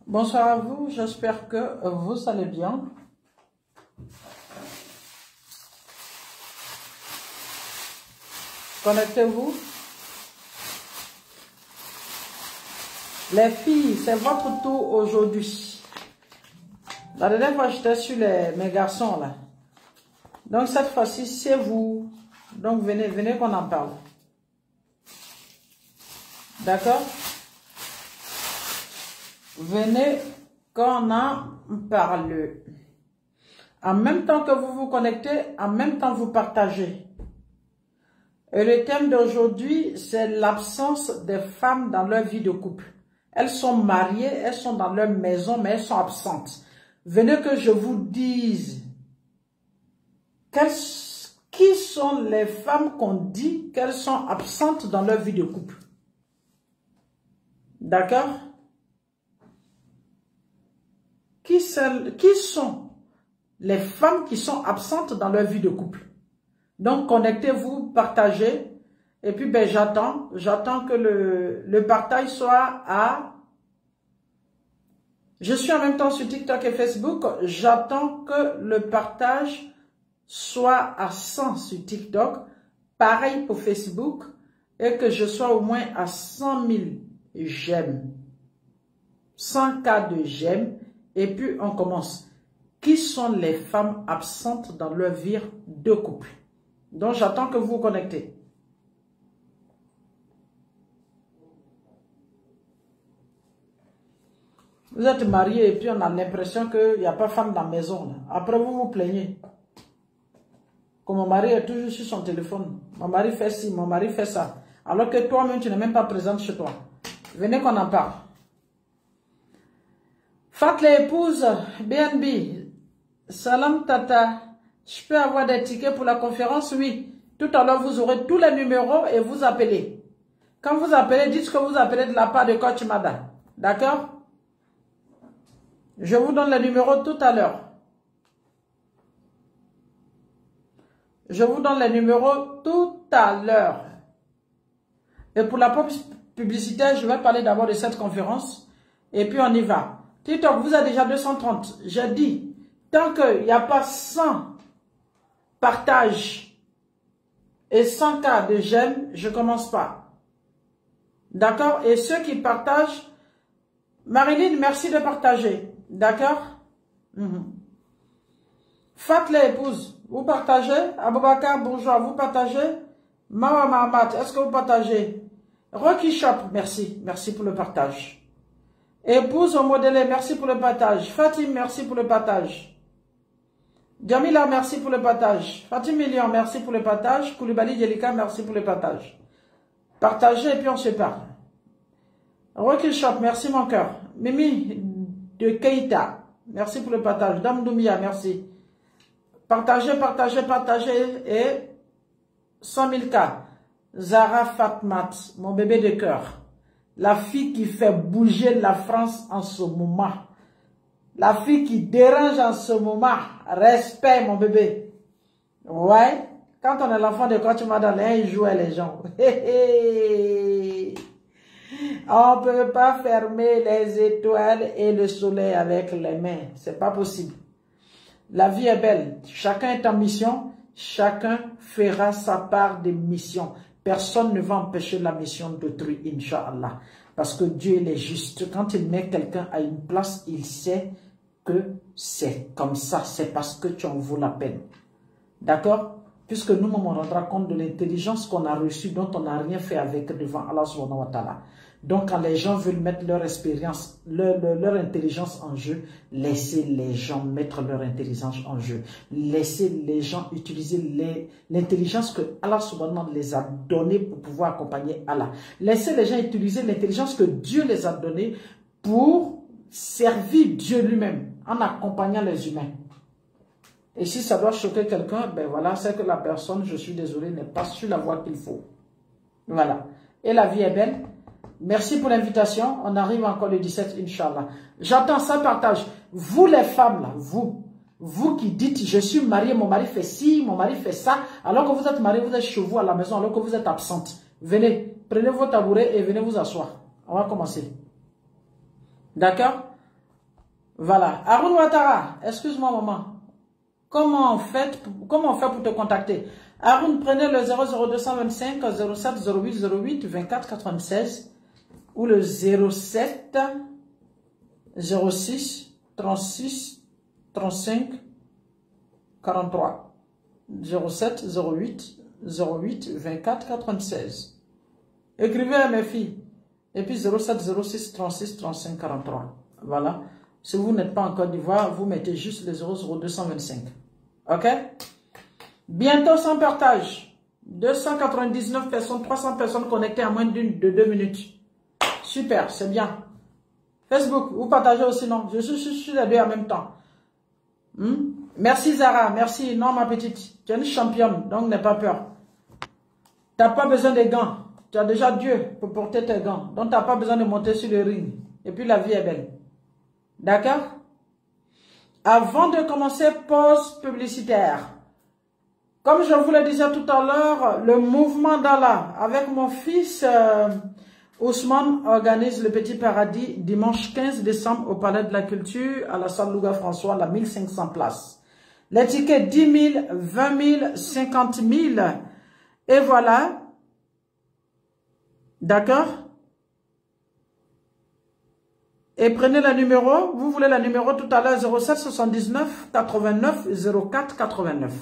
Bonsoir à vous, j'espère que vous allez bien. Connectez-vous. Les filles, c'est votre tour aujourd'hui. La dernière fois, j'étais sur mes garçons là. Donc cette fois-ci, c'est vous. Donc venez qu'on en parle. D'accord? Venez qu'on en parle. En même temps que vous vous connectez, en même temps vous partagez. Et le thème d'aujourd'hui, c'est l'absence des femmes dans leur vie de couple. Elles sont mariées, elles sont dans leur maison, mais elles sont absentes. Venez que je vous dise qui sont les femmes qu'on dit qu'elles sont absentes dans leur vie de couple. D'accord? Qui sont les femmes qui sont absentes dans leur vie de couple? Donc, connectez-vous, partagez. Et puis, ben, j'attends que le partage soit à... Je suis en même temps sur TikTok et Facebook. J'attends que le partage soit à 100 sur TikTok. Pareil pour Facebook. Et que je sois au moins à 100 000 j'aime. 100 cas de j'aime. Et puis, on commence. Qui sont les femmes absentes dans leur vie de couple? Donc, j'attends que vous vous connectez. Vous êtes marié et puis on a l'impression qu'il n'y a pas de femme dans la maison. Là. Après, vous vous plaignez. Que mon mari est toujours sur son téléphone. Mon mari fait ci, mon mari fait ça. Alors que toi-même, tu n'es même pas présente chez toi. Venez qu'on en parle. Fat les épouses, BNB. Salam Tata. Je peux avoir des tickets pour la conférence? Oui. Tout à l'heure, vous aurez tous les numéros et vous appelez. Quand vous appelez, dites que vous appelez de la part de Coach Mada. D'accord? Je vous donne les numéros tout à l'heure. Je vous donne les numéros tout à l'heure. Et pour la publicité, je vais parler d'abord de cette conférence. Et puis on y va. TikTok, vous êtes déjà 230. J'ai dit, tant qu'il n'y a pas 100 partages et 100 cas de j'aime, je ne commence pas. D'accord? Et ceux qui partagent, Marilyn, merci de partager. D'accord? Fat les épouses, vous partagez? Aboubakar, bonjour, vous partagez? Mawa Mahamat, est-ce que vous partagez? Rocky Shop, merci. Merci pour le partage. Épouse au modèle, merci pour le partage. Fatim, merci pour le partage. Jamila, merci pour le partage. Fatim Million, merci pour le partage. Koulibaly Jelika, merci pour le partage. Partagez et puis on se parle. Rocky Shop, merci mon cœur. Mimi de Keita, merci pour le partage. Dame Doumia, merci. Partagez, partagez, partagez et 100 000 cas. Zara Fatmat, mon bébé de cœur. La fille qui fait bouger la France en ce moment. La fille qui dérange en ce moment. Respect, mon bébé. Ouais. Quand on est l'enfant de Coach Madalin, il joue à les gens. On ne peut pas fermer les étoiles et le soleil avec les mains. C'est pas possible. La vie est belle. Chacun est en mission. Chacun fera sa part de mission. Personne ne va empêcher la mission d'autrui, Inch'Allah. Parce que Dieu, il est juste. Quand il met quelqu'un à une place, il sait que c'est comme ça. C'est parce que tu en vaux la peine. D'accord? Puisque nous, on rendra compte de l'intelligence qu'on a reçue, dont on n'a rien fait avec devant Allah subhanahu wa ta'ala. Donc, quand les gens veulent mettre leur expérience, leur intelligence en jeu, laissez les gens mettre leur intelligence en jeu. Laissez les gens utiliser l'intelligence que Allah subhanahu wa ta'ala les a donnée pour pouvoir accompagner Allah. Laissez les gens utiliser l'intelligence que Dieu les a donnée pour servir Dieu lui-même en accompagnant les humains. Et si ça doit choquer quelqu'un, ben voilà, c'est que la personne, je suis désolé, n'est pas sur la voie qu'il faut. Voilà. Et la vie est belle. Merci pour l'invitation. On arrive encore le 17, Inch'Allah. J'attends ça, partage. Vous les femmes, là, vous qui dites, je suis mariée, mon mari fait ci, mon mari fait ça, alors que vous êtes mariée, vous êtes chez vous à la maison, alors que vous êtes absente. Venez, prenez vos tabourets et venez vous asseoir. On va commencer. D'accord? Voilà. Arun Ouattara, excuse-moi maman. Comment on fait pour te contacter? Arun, prenez le 00225 07 08 08 24 96 ou le 07 06 36 35 43. 07 08 08 24 96. Écrivez à mes filles. Et puis 07 06 36 35 43. Voilà. Si vous n'êtes pas en Côte d'Ivoire, vous mettez juste le 00225. Ok? Bientôt sans partage. 299 personnes, 300 personnes connectées en moins de 2 minutes. Super, c'est bien. Facebook, vous partagez aussi, non? Je suis les deux en même temps. Merci Zara, merci. Non, ma petite, tu es une championne, donc n'aie pas peur. Tu n'as pas besoin de gants. Tu as déjà Dieu pour porter tes gants. Donc tu n'as pas besoin de monter sur le ring. Et puis la vie est belle. D'accord? Avant de commencer, pause publicitaire. Comme je vous le disais tout à l'heure, le mouvement d'Allah avec mon fils Ousmane organise le Petit Paradis dimanche 15 décembre au Palais de la Culture à la salle Louga François, la 1500 places. Les tickets 10 000, 20 000, 50 000. Et voilà. D'accord? Et prenez le numéro. Vous voulez le numéro tout à l'heure 07 79 89 04 89.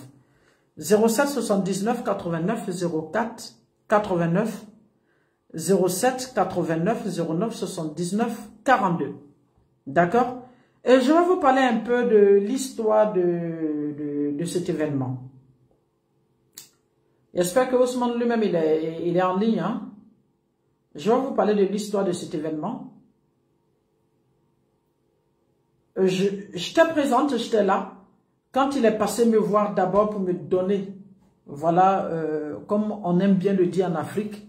07 79 89 04 89. 07 89 09 79 42. D'accord? Et je vais vous parler un peu de l'histoire de cet événement. J'espère que Ousmane lui-même il est en ligne. Hein? Je vais vous parler de l'histoire de cet événement. Je te présente, j'étais là. Quand il est passé me voir d'abord pour me donner, voilà, comme on aime bien le dire en Afrique,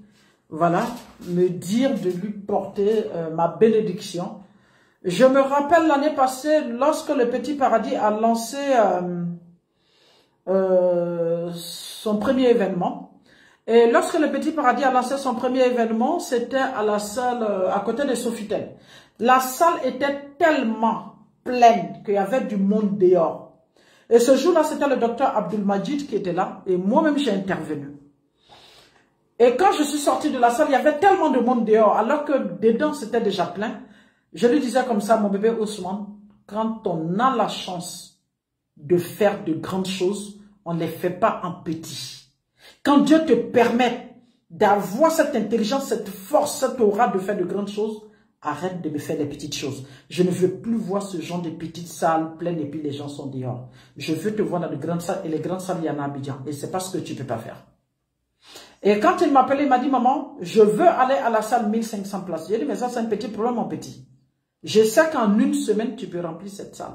voilà, me dire de lui porter ma bénédiction. Je me rappelle l'année passée, lorsque le Petit Paradis a lancé son premier événement. Et lorsque le Petit Paradis a lancé son premier événement, c'était à la salle, à côté de Sofitel. La salle était tellement pleine qu'il y avait du monde dehors. Et ce jour-là, c'était le docteur Abdul-Majid qui était là. Et moi-même, j'ai intervenu. Et quand je suis sorti de la salle, il y avait tellement de monde dehors, alors que dedans, c'était déjà plein. Je lui disais comme ça, mon bébé Ousmane, quand on a la chance de faire de grandes choses, on ne les fait pas en petit. Quand Dieu te permet d'avoir cette intelligence, cette force, cette aura de faire de grandes choses, arrête de me faire des petites choses. Je ne veux plus voir ce genre de petites salles pleines et puis les gens sont dehors. Je veux te voir dans de grandes salles et les grandes salles, il y en a à Abidjan. Et c'est pas ce que tu ne peux pas faire. Et quand il m'appelait, il m'a dit, maman, je veux aller à la salle 1500 places. J'ai dit, mais ça c'est un petit problème, mon petit. Je sais qu'en une semaine, tu peux remplir cette salle.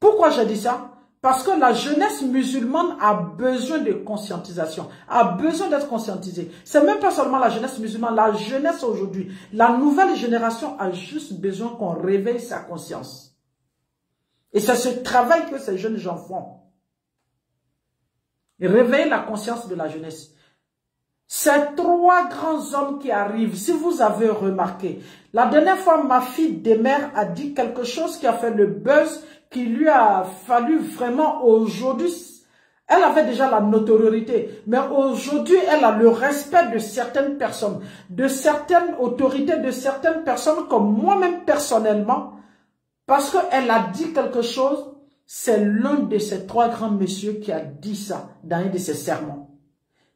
Pourquoi j'ai dit ça? Parce que la jeunesse musulmane a besoin de conscientisation, a besoin d'être conscientisée. C'est même pas seulement la jeunesse musulmane, la jeunesse aujourd'hui. La nouvelle génération a juste besoin qu'on réveille sa conscience. Et c'est ce travail que ces jeunes gens font. Réveiller la conscience de la jeunesse. Ces trois grands hommes qui arrivent, si vous avez remarqué, la dernière fois, ma fille Demer a dit quelque chose qui a fait le buzz, qui lui a fallu vraiment aujourd'hui. Elle avait déjà la notoriété, mais aujourd'hui, elle a le respect de certaines personnes, de certaines autorités, de certaines personnes comme moi-même personnellement, parce qu'elle a dit quelque chose. C'est l'un de ces trois grands messieurs qui a dit ça dans un de ses sermons.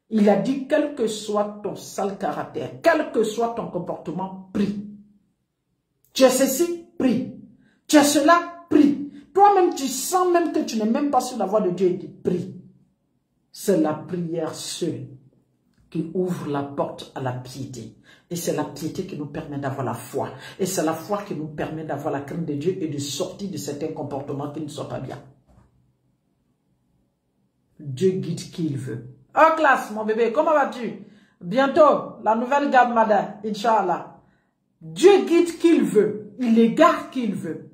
Il a dit, quel que soit ton sale caractère, quel que soit ton comportement, prie. Tu es ceci, prie. Tu es cela, prie. Toi-même, tu sens même que tu n'es même pas sur la voie de Dieu, il dit, prie. C'est la prière seule qui ouvre la porte à la piété. Et c'est la piété qui nous permet d'avoir la foi. Et c'est la foi qui nous permet d'avoir la crainte de Dieu et de sortir de certains comportements qui ne sont pas bien. Dieu guide qui il veut. Oh classe, mon bébé, comment vas-tu? Bientôt, la nouvelle gamme Mada, Inch'Allah. Dieu guide qui il veut. Il égare qui il veut.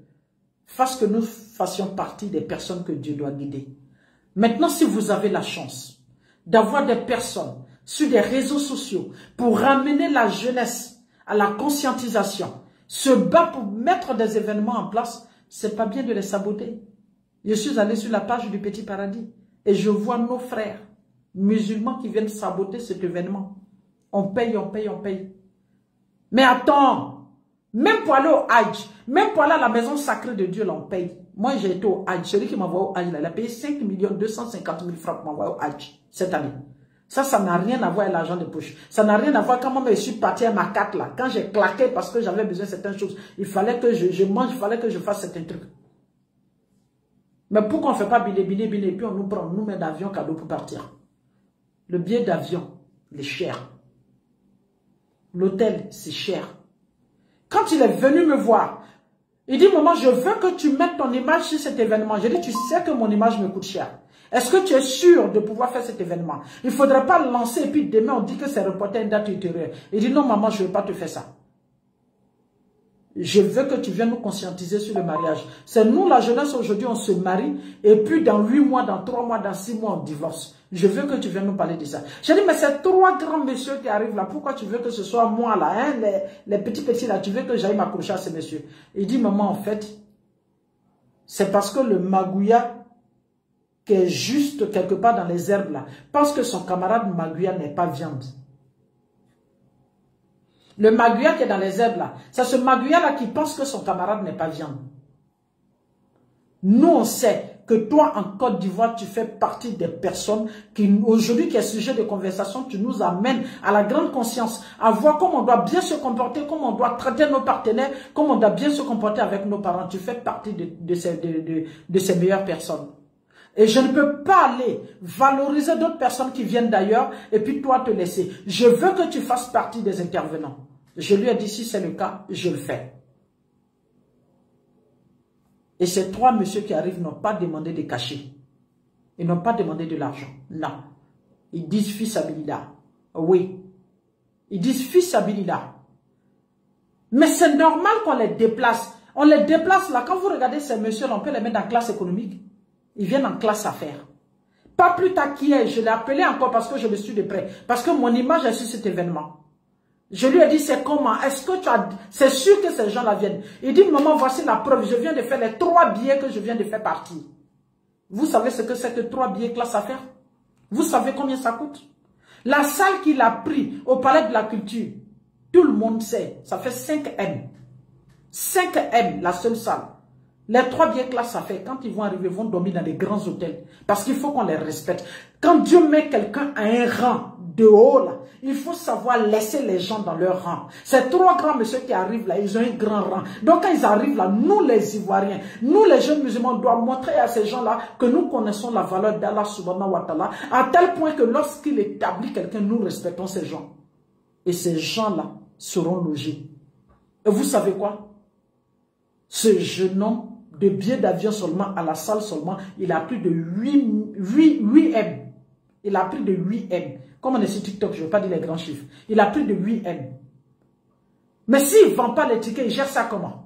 Fasse que nous fassions partie des personnes que Dieu doit guider. Maintenant, si vous avez la chance d'avoir des personnes sur des réseaux sociaux pour ramener la jeunesse à la conscientisation, se bat pour mettre des événements en place, c'est pas bien de les saboter. Je suis allé sur la page du Petit Paradis et je vois nos frères musulmans qui viennent saboter cet événement. On paye, on paye, on paye. Mais attends, même pour aller au Hajj, même pour aller à la maison sacrée de Dieu, là, on paye. Moi, j'ai été au Hajj. Celui qui m'a envoyé au Hajj, là, il a payé 5 250 000 francs pour m'envoyer au Hajj cette année. Ça n'a rien à voir avec l'argent de poche. Ça n'a rien à voir quand moi je suis parti à ma carte là. Quand j'ai claqué parce que j'avais besoin de certaines choses, il fallait que je mange, il fallait que je fasse certains trucs. Mais pourquoi on ne fait pas biner, et puis on nous met d'avion cadeau pour partir? Le billet d'avion, il est cher. L'hôtel, c'est cher. Quand il est venu me voir, il dit, maman, je veux que tu mettes ton image sur cet événement. J'ai dit, tu sais que mon image me coûte cher. Est-ce que tu es sûr de pouvoir faire cet événement? Il ne faudrait pas le lancer et puis demain on dit que c'est reporté à une date ultérieure. Il dit, non maman, je ne veux pas te faire ça. Je veux que tu viennes nous conscientiser sur le mariage. C'est nous, la jeunesse, aujourd'hui, on se marie et puis dans 8 mois, dans 3 mois, dans 6 mois, on divorce. Je veux que tu viennes nous parler de ça. J'ai dit, mais ces 3 grands messieurs qui arrivent là, pourquoi tu veux que ce soit moi là, hein, les petits là, tu veux que j'aille m'accrocher à ces messieurs? Il dit, maman, en fait, c'est parce que le magouya qui est juste quelque part dans les herbes là, pense que son camarade magouya n'est pas viande. Le magouya qui est dans les herbes là, c'est ce magouya là qui pense que son camarade n'est pas viande. Nous on sait que toi en Côte d'Ivoire, tu fais partie des personnes qui aujourd'hui qui est sujet de conversation, tu nous amènes à la grande conscience, à voir comment on doit bien se comporter, comment on doit traiter nos partenaires, comment on doit bien se comporter avec nos parents. Tu fais partie de ces meilleures personnes. Et je ne peux pas aller valoriser d'autres personnes qui viennent d'ailleurs et puis toi te laisser. Je veux que tu fasses partie des intervenants. Je lui ai dit, si c'est le cas, je le fais. Et ces 3 messieurs qui arrivent n'ont pas demandé de cachet. Ils n'ont pas demandé de l'argent. Non. Ils disent fils Abilida. Oui. Ils disent fils Abilida. Mais c'est normal qu'on les déplace. On les déplace là. Quand vous regardez ces messieurs, on peut les mettre en classe économique. Ils viennent en classe affaires. Pas plus tard qu'hier, je l'ai appelé encore parce que je me suis de près. Parce que mon image est sur cet événement. Je lui ai dit, c'est comment? Est-ce que tu as... C'est sûr que ces gens-là viennent. Il dit, maman, voici la preuve. Je viens de faire les 3 billets que je viens de faire partie. Vous savez ce que c'est que 3 billets classe affaires? Vous savez combien ça coûte? La salle qu'il a pris au Palais de la Culture, tout le monde sait, ça fait 5 M. 5 M, la seule salle. Les 3 billets classe affaires, quand ils vont arriver, vont dormir dans des grands hôtels. Parce qu'il faut qu'on les respecte. Quand Dieu met quelqu'un à un rang de haut, là, il faut savoir laisser les gens dans leur rang. Ces 3 grands messieurs qui arrivent là, ils ont un grand rang. Donc quand ils arrivent là, nous les Ivoiriens, nous les jeunes musulmans, doivent montrer à ces gens-là que nous connaissons la valeur d'Allah subhanahu wa ta'ala, à tel point que lorsqu'il établit quelqu'un, nous respectons ces gens. Et ces gens-là seront logés. Et vous savez quoi? Ce jeune homme, de billets d'avion seulement, à la salle seulement, il a plus de 8 M. Il a plus de 8 M. Comme on est sur TikTok, je ne veux pas dire les grands chiffres. Il a plus de 8 M. Mais s'il ne vend pas les tickets, il gère ça comment?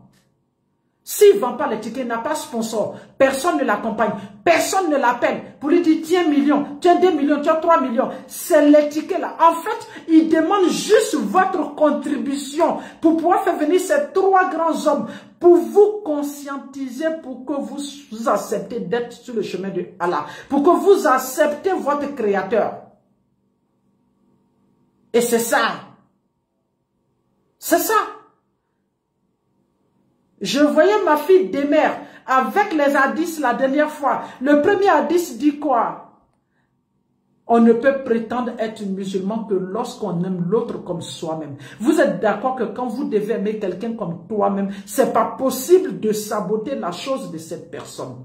S'il ne vend pas les tickets, il n'a pas de sponsor. Personne ne l'accompagne. Personne ne l'appelle pour lui dire, tiens 1 million, tiens 2 millions, tiens 3 millions. C'est les tickets là. En fait, il demande juste votre contribution pour pouvoir faire venir ces 3 grands hommes pour vous conscientiser, pour que vous acceptez d'être sur le chemin de Allah. Pour que vous acceptez votre Créateur. Et c'est ça. C'est ça. Je voyais ma fille Demer avec les hadiths la dernière fois. Le premier hadith dit quoi? On ne peut prétendre être musulman que lorsqu'on aime l'autre comme soi-même. Vous êtes d'accord que quand vous devez aimer quelqu'un comme toi-même, c'est pas possible de saboter la chose de cette personne.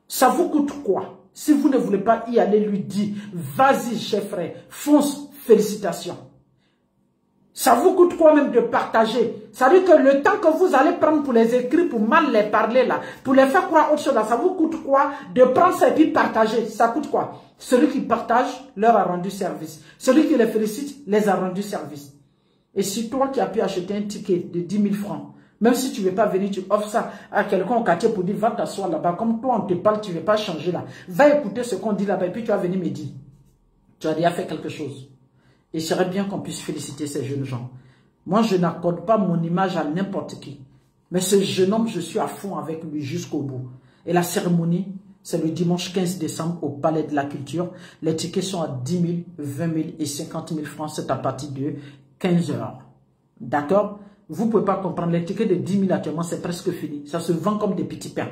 Ça vous coûte quoi? Si vous ne voulez pas y aller, lui dire, vas-y, chef frère, fonce, félicitations. Ça vous coûte quoi même de partager? Ça veut dire que le temps que vous allez prendre pour les écrire, pour mal les parler là, pour les faire croire autre chose là, ça vous coûte quoi de prendre ça et puis partager? Ça coûte quoi? Celui qui partage leur a rendu service. Celui qui les félicite les a rendu service. Et si toi qui as pu acheter un ticket de 10 000 francs, même si tu ne veux pas venir, tu offres ça à quelqu'un au quartier pour dire va t'asseoir là-bas. Comme toi on te parle, tu ne veux pas changer là. Va écouter ce qu'on dit là-bas et puis tu vas venir me dire. Tu as déjà fait quelque chose. Il serait bien qu'on puisse féliciter ces jeunes gens. Moi, je n'accorde pas mon image à n'importe qui. Mais ce jeune homme, je suis à fond avec lui jusqu'au bout. Et la cérémonie, c'est le dimanche 15 décembre au Palais de la Culture. Les tickets sont à 10 000, 20 000 et 50 000 francs. C'est à partir de 15 heures. D'accord? Vous ne pouvez pas comprendre. Les tickets de 10 000 actuellement, c'est presque fini. Ça se vend comme des petits pains.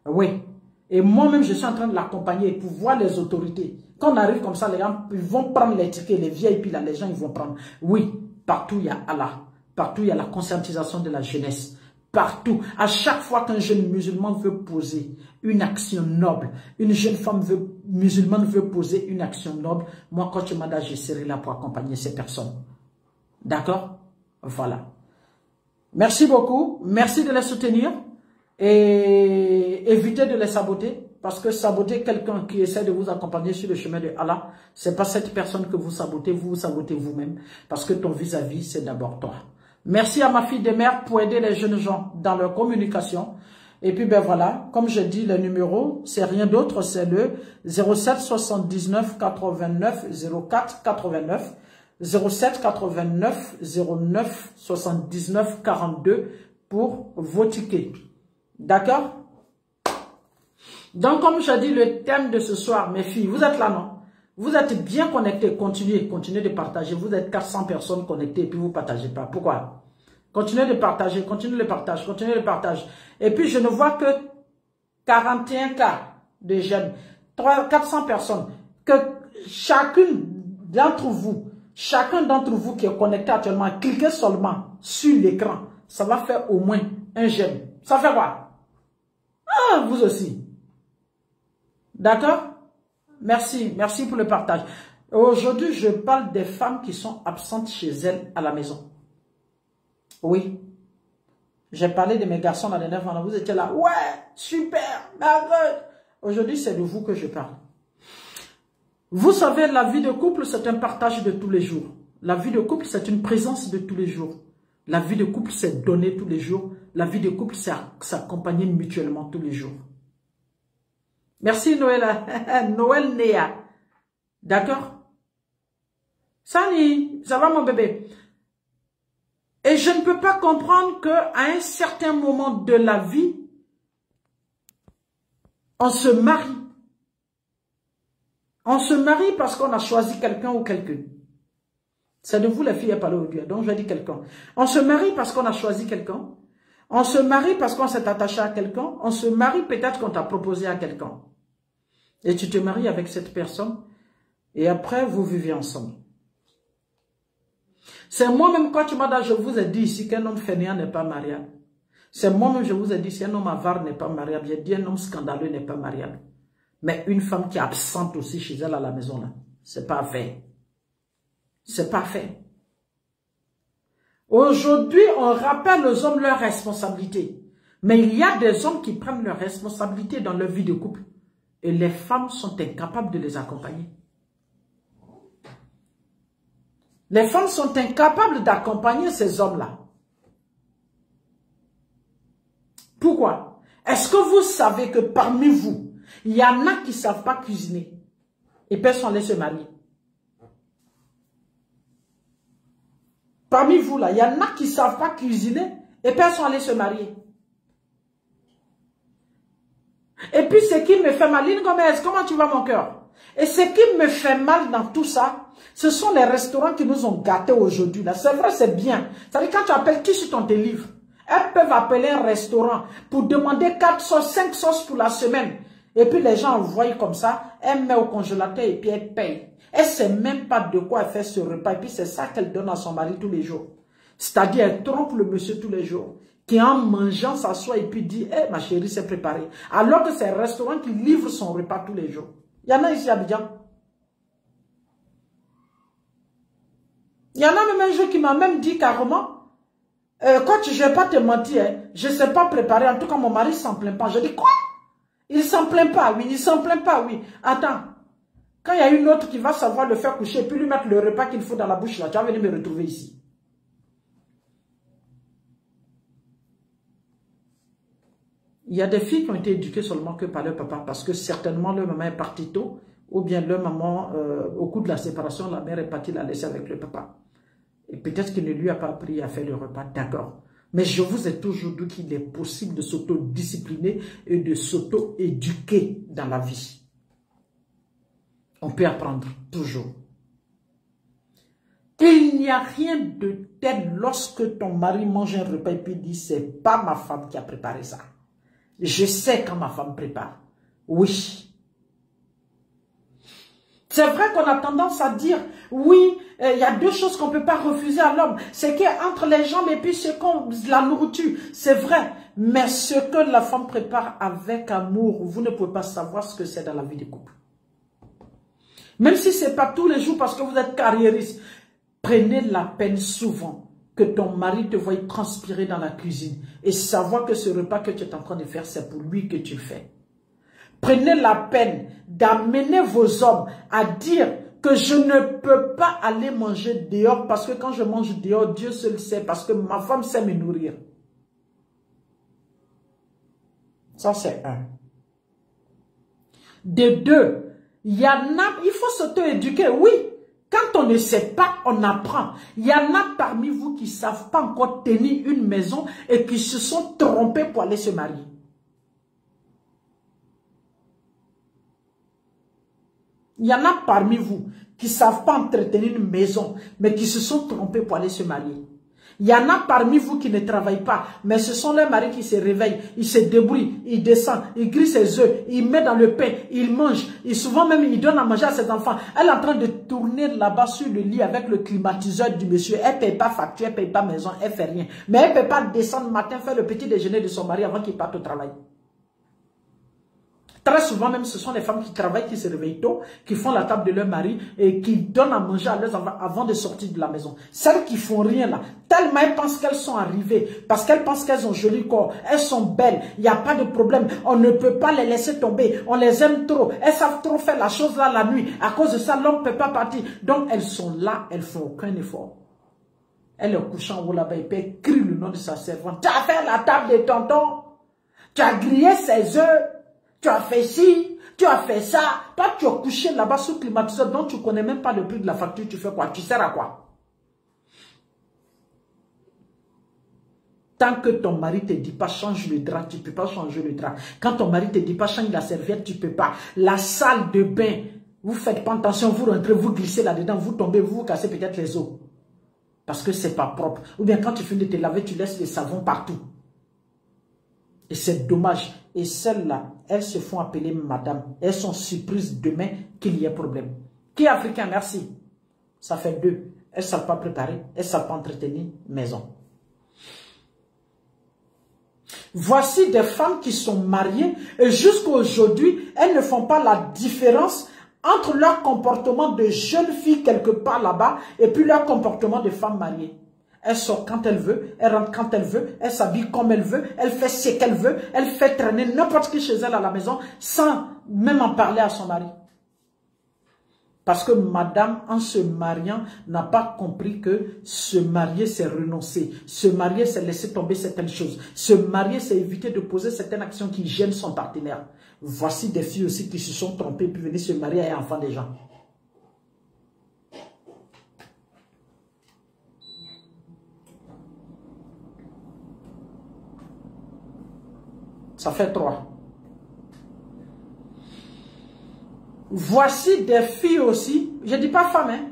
Oui. Et moi-même, je suis en train de l'accompagner pour voir les autorités. Quand on arrive comme ça, les gens ils vont prendre les tickets, les VIP, là, les gens ils vont prendre. Oui, partout il y a Allah. Partout il y a la conscientisation de la jeunesse. Partout. À chaque fois qu'un jeune musulman veut poser une action noble, une jeune femme musulmane veut poser une action noble, moi, quand tu m'as dit, je serai là pour accompagner ces personnes. D'accord? Voilà. Merci beaucoup. Merci de les soutenir. Et évitez de les saboter. Parce que saboter quelqu'un qui essaie de vous accompagner sur le chemin de Allah, c'est pas cette personne que vous sabotez, vous sabotez vous-même. Parce que ton vis-à-vis, c'est d'abord toi. Merci à ma fille de mère pour aider les jeunes gens dans leur communication. Et puis ben voilà, comme je dis, le numéro, c'est rien d'autre, c'est le 07 79 89 04 89, 07 89 09 79 42 pour vos tickets. D'accord? Donc, comme je dis, le thème de ce soir, mes filles, vous êtes là, non? Vous êtes bien connectés, continuez de partager. Vous êtes 400 personnes connectées et puis vous ne partagez pas. Pourquoi? Continuez de partager, continuez le partage, continuez le partage. Et puis, je ne vois que 41 cas de jeunes, 400 personnes. Que chacun d'entre vous qui est connecté actuellement, cliquez seulement sur l'écran. Ça va faire au moins un j'aime. Ça fait quoi? Ah, vous aussi. D'accord? Merci, merci pour le partage. Aujourd'hui, je parle des femmes qui sont absentes chez elles à la maison. Oui. J'ai parlé de mes garçons la dernière fois. Vous étiez là. Ouais, super, Margaret. Aujourd'hui, c'est de vous que je parle. Vous savez, la vie de couple, c'est un partage de tous les jours. La vie de couple, c'est une présence de tous les jours. La vie de couple, c'est donner tous les jours. La vie de couple, c'est s'accompagner mutuellement tous les jours. Merci Noël, Noël Néa. D'accord? Sani, ça va mon bébé? Et je ne peux pas comprendre qu'à un certain moment de la vie, on se marie. On se marie parce qu'on a choisi quelqu'un ou quelqu'une. C'est de vous les filles à parler au Dieu. Donc je dis quelqu'un. On se marie parce qu'on a choisi quelqu'un. On se marie parce qu'on s'est attaché à quelqu'un. On se marie peut-être qu'on t'a proposé à quelqu'un. Et tu te maries avec cette personne. Et après, vous vivez ensemble. C'est moi-même, quand tu m'as dit, je vous ai dit ici qu'un homme fainéant n'est pas mariable. C'est moi-même, je vous ai dit, si un homme avare n'est pas mariable. J'ai dit, un homme scandaleux n'est pas mariable. Mais une femme qui est absente aussi chez elle à la maison, là, c'est pas fait. C'est pas fait. Aujourd'hui, on rappelle aux hommes leurs responsabilités. Mais il y a des hommes qui prennent leurs responsabilités dans leur vie de couple. Et les femmes sont incapables de les accompagner. Les femmes sont incapables d'accompagner ces hommes-là. Pourquoi? Est-ce que vous savez que parmi vous, il y en a qui ne savent pas cuisiner et personne ne se marier? Parmi vous, là, il y en a qui ne savent pas cuisiner et personne ne se marier. Et puis, ce qui me fait mal, Lynn Gomez, comment tu vas mon cœur? Et ce qui me fait mal dans tout ça, ce sont les restaurants qui nous ont gâtés aujourd'hui. C'est vrai, c'est bien. C'est-à-dire, quand tu appelles qui sur ton délivre, elles peuvent appeler un restaurant pour demander 4 sauces, 5 sauces pour la semaine. Et puis, les gens envoient comme ça, elle met au congélateur et puis elle paye. Elle ne sait même pas de quoi elle fait ce repas. Et puis, c'est ça qu'elle donne à son mari tous les jours. C'est-à-dire, elle trompe le monsieur tous les jours. Qui en mangeant s'assoit et puis dit, eh, ma chérie, c'est préparé. Alors que c'est un restaurant qui livre son repas tous les jours. Il y en a ici à Abidjan. Il y en a même un jour qui m'a même dit carrément, coach, je ne vais pas te mentir, hein, je ne sais pas préparer. En tout cas, mon mari ne s'en plaint pas. Je dis, quoi? Il ne s'en plaint pas, oui. Il ne s'en plaint pas, oui. Attends. Quand il y a une autre qui va savoir le faire coucher et puis lui mettre le repas qu'il faut dans la bouche, là, tu vas venir me retrouver ici. Il y a des filles qui ont été éduquées seulement que par leur papa parce que certainement leur maman est partie tôt ou bien leur maman, au cours de la séparation, la mère est partie la laisser avec le papa. Et peut-être qu'il ne lui a pas appris à faire le repas, d'accord. Mais je vous ai toujours dit qu'il est possible de s'auto-discipliner et de s'auto-éduquer dans la vie. On peut apprendre, toujours. Il n'y a rien de tel lorsque ton mari mange un repas et puis dit, c'est pas ma femme qui a préparé ça. Je sais quand ma femme prépare. Oui. C'est vrai qu'on a tendance à dire, oui, il y a deux choses qu'on ne peut pas refuser à l'homme. C'est qu'entre les jambes et puis la nourriture, c'est vrai. Mais ce que la femme prépare avec amour, vous ne pouvez pas savoir ce que c'est dans la vie du couple. Même si ce n'est pas tous les jours parce que vous êtes carriériste, prenez la peine souvent que ton mari te voie transpirer dans la cuisine et savoir que ce repas que tu es en train de faire, c'est pour lui que tu le fais. Prenez la peine d'amener vos hommes à dire que je ne peux pas aller manger dehors parce que quand je mange dehors, Dieu seul sait parce que ma femme sait me nourrir. Ça, c'est un. De deux, il faut s'auto-éduquer, oui. Quand on ne sait pas, on apprend. Il y en a parmi vous qui ne savent pas encore tenir une maison et qui se sont trompés pour aller se marier. Il y en a parmi vous qui ne savent pas entretenir une maison, mais qui se sont trompés pour aller se marier. Il y en a parmi vous qui ne travaillent pas, mais ce sont les maris qui se réveillent, ils se débrouillent, ils descendent, ils grillent ses œufs, ils mettent dans le pain, ils mangent, et souvent même ils donnent à manger à ses enfants. Elle est en train de tourner là-bas sur le lit avec le climatiseur du monsieur. Elle ne paye pas facture, elle ne paye pas maison, elle ne fait rien. Mais elle ne peut pas descendre le matin faire le petit déjeuner de son mari avant qu'il parte au travail. Très souvent même, ce sont les femmes qui travaillent, qui se réveillent tôt, qui font la table de leur mari et qui donnent à manger à leurs enfants avant de sortir de la maison. Celles qui font rien là, tellement elles pensent qu'elles sont arrivées, parce qu'elles pensent qu'elles ont joli corps, elles sont belles, il n'y a pas de problème, on ne peut pas les laisser tomber, on les aime trop, elles savent trop faire la chose là la nuit, à cause de ça l'homme ne peut pas partir. Donc elles sont là, elles font aucun effort. Elle est couchant en haut là-bas et puis elle crie le nom de sa servante. Tu as fait la table de tonton, tu as grillé ses œufs, tu as fait ci, tu as fait ça. Toi, tu as couché là-bas sous climatiseur dont tu ne connais même pas le prix de la facture. Tu fais quoi? Tu sers à quoi? Tant que ton mari ne te dit pas change le drap, tu ne peux pas changer le drap. Quand ton mari ne te dit pas change la serviette, tu ne peux pas. La salle de bain, vous ne faites pas attention, vous rentrez, vous glissez là-dedans, vous tombez, vous cassez peut-être les os. Parce que ce n'est pas propre. Ou bien quand tu finis de te laver, tu laisses le savon partout. Et c'est dommage. Et celles-là, elles se font appeler madame. Elles sont surprises demain qu'il y ait problème. Qui est africain? Merci. Ça fait deux. Elles ne savent pas préparer. Elles ne savent pas entretenir maison. Voici des femmes qui sont mariées et jusqu'à aujourd'hui, elles ne font pas la différence entre leur comportement de jeune fille quelque part là-bas et puis leur comportement de femme mariée. Elle sort quand elle veut, elle rentre quand elle veut, elle s'habille comme elle veut, elle fait ce qu'elle veut, elle fait traîner n'importe qui chez elle à la maison sans même en parler à son mari. Parce que madame, en se mariant, n'a pas compris que se marier, c'est renoncer. Se marier, c'est laisser tomber certaines choses. Se marier, c'est éviter de poser certaines actions qui gênent son partenaire. Voici des filles aussi qui se sont trompées puis venaient se marier et enfants des gens. Ça fait 3. Voici des filles aussi, je ne dis pas femmes, hein.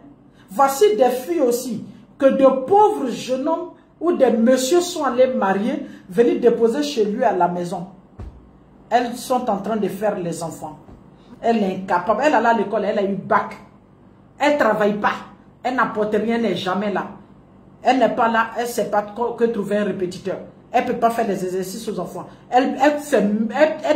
Voici des filles aussi, que de pauvres jeunes hommes ou des messieurs sont allés marier, venir déposer chez lui à la maison. Elles sont en train de faire les enfants. Elle est incapable, elle allait à l'école, elle a eu bac. Elle ne travaille pas, elle n'apporte rien, elle n'est jamais là. Elle n'est pas là, elle ne sait pas que trouver un répétiteur. Elle ne peut pas faire des exercices aux enfants. Elle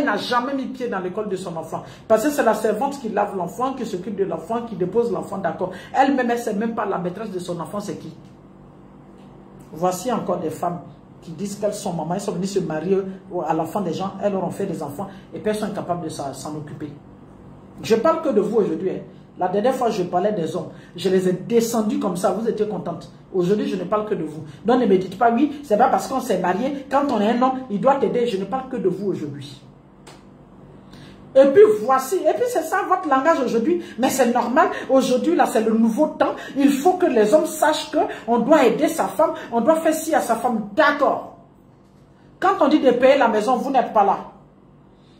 n'a jamais mis pied dans l'école de son enfant. Parce que c'est la servante qui lave l'enfant, qui s'occupe de l'enfant, qui dépose l'enfant, d'accord. Elle-même, elle ne sait même pas la maîtresse de son enfant, c'est qui. Voici encore des femmes qui disent qu'elles sont mamans, elles sont venues se marier à l'enfant des gens, elles leur ont fait des enfants, et puis elles sont incapables de s'en occuper. Je ne parle que de vous aujourd'hui. Hein. La dernière fois, je parlais des hommes. Je les ai descendus comme ça. Vous étiez contente. Aujourd'hui, je ne parle que de vous. Donc, ne me dites pas, oui, c'est pas parce qu'on s'est marié. Quand on est un homme, il doit t'aider. Je ne parle que de vous aujourd'hui. Et puis voici, et puis c'est ça votre langage aujourd'hui. Mais c'est normal, aujourd'hui là c'est le nouveau temps. Il faut que les hommes sachent qu'on doit aider sa femme, on doit faire ci à sa femme. D'accord. Quand on dit de payer la maison, vous n'êtes pas là.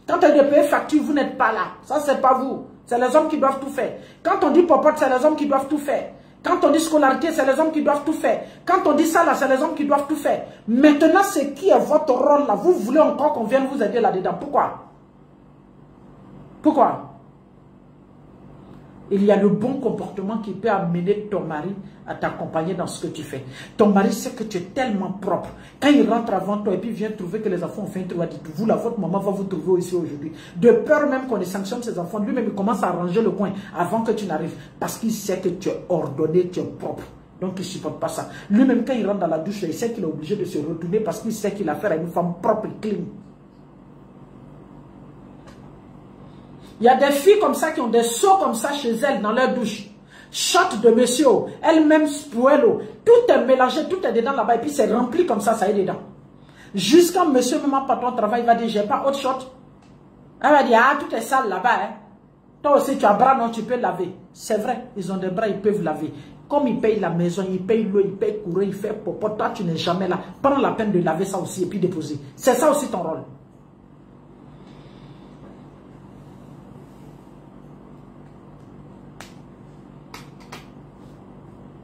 Quand on dit de payer facture, vous n'êtes pas là. Ça c'est pas vous. C'est les hommes qui doivent tout faire. Quand on dit popote, c'est les hommes qui doivent tout faire. Quand on dit scolarité, c'est les hommes qui doivent tout faire. Quand on dit ça là, c'est les hommes qui doivent tout faire. Maintenant, c'est qui est votre rôle là? Vous voulez encore qu'on vienne vous aider là-dedans. Pourquoi? Pourquoi? Il y a le bon comportement qui peut amener ton mari à t'accompagner dans ce que tu fais. Ton mari sait que tu es tellement propre. Quand il rentre avant toi et puis vient trouver que les enfants ont fait un trou, dites vous là, votre maman va vous trouver ici aujourd'hui. De peur même qu'on les sanctionne ses enfants, lui-même il commence à ranger le coin avant que tu n'arrives. Parce qu'il sait que tu es ordonné, tu es propre. Donc il ne supporte pas ça. Lui-même quand il rentre dans la douche, il sait qu'il est obligé de se retourner parce qu'il sait qu'il a affaire à une femme propre et clean. Il y a des filles comme ça qui ont des seaux comme ça chez elles dans leur douche. Shot de monsieur, elle-même spoilo. Tout est mélangé, tout est dedans là-bas et puis c'est rempli comme ça est dedans. Jusqu'à monsieur, maman, patron, travail, il va dire, j'ai pas autre shot. Elle va dire, ah, tout est sale là-bas. Hein. Toi aussi, tu as bras, non, tu peux laver. C'est vrai, ils ont des bras, ils peuvent laver. Comme ils payent la maison, ils payent l'eau, ils payent courant, ils font popote. Toi, tu n'es jamais là. Prends la peine de laver ça aussi et puis déposer. C'est ça aussi ton rôle.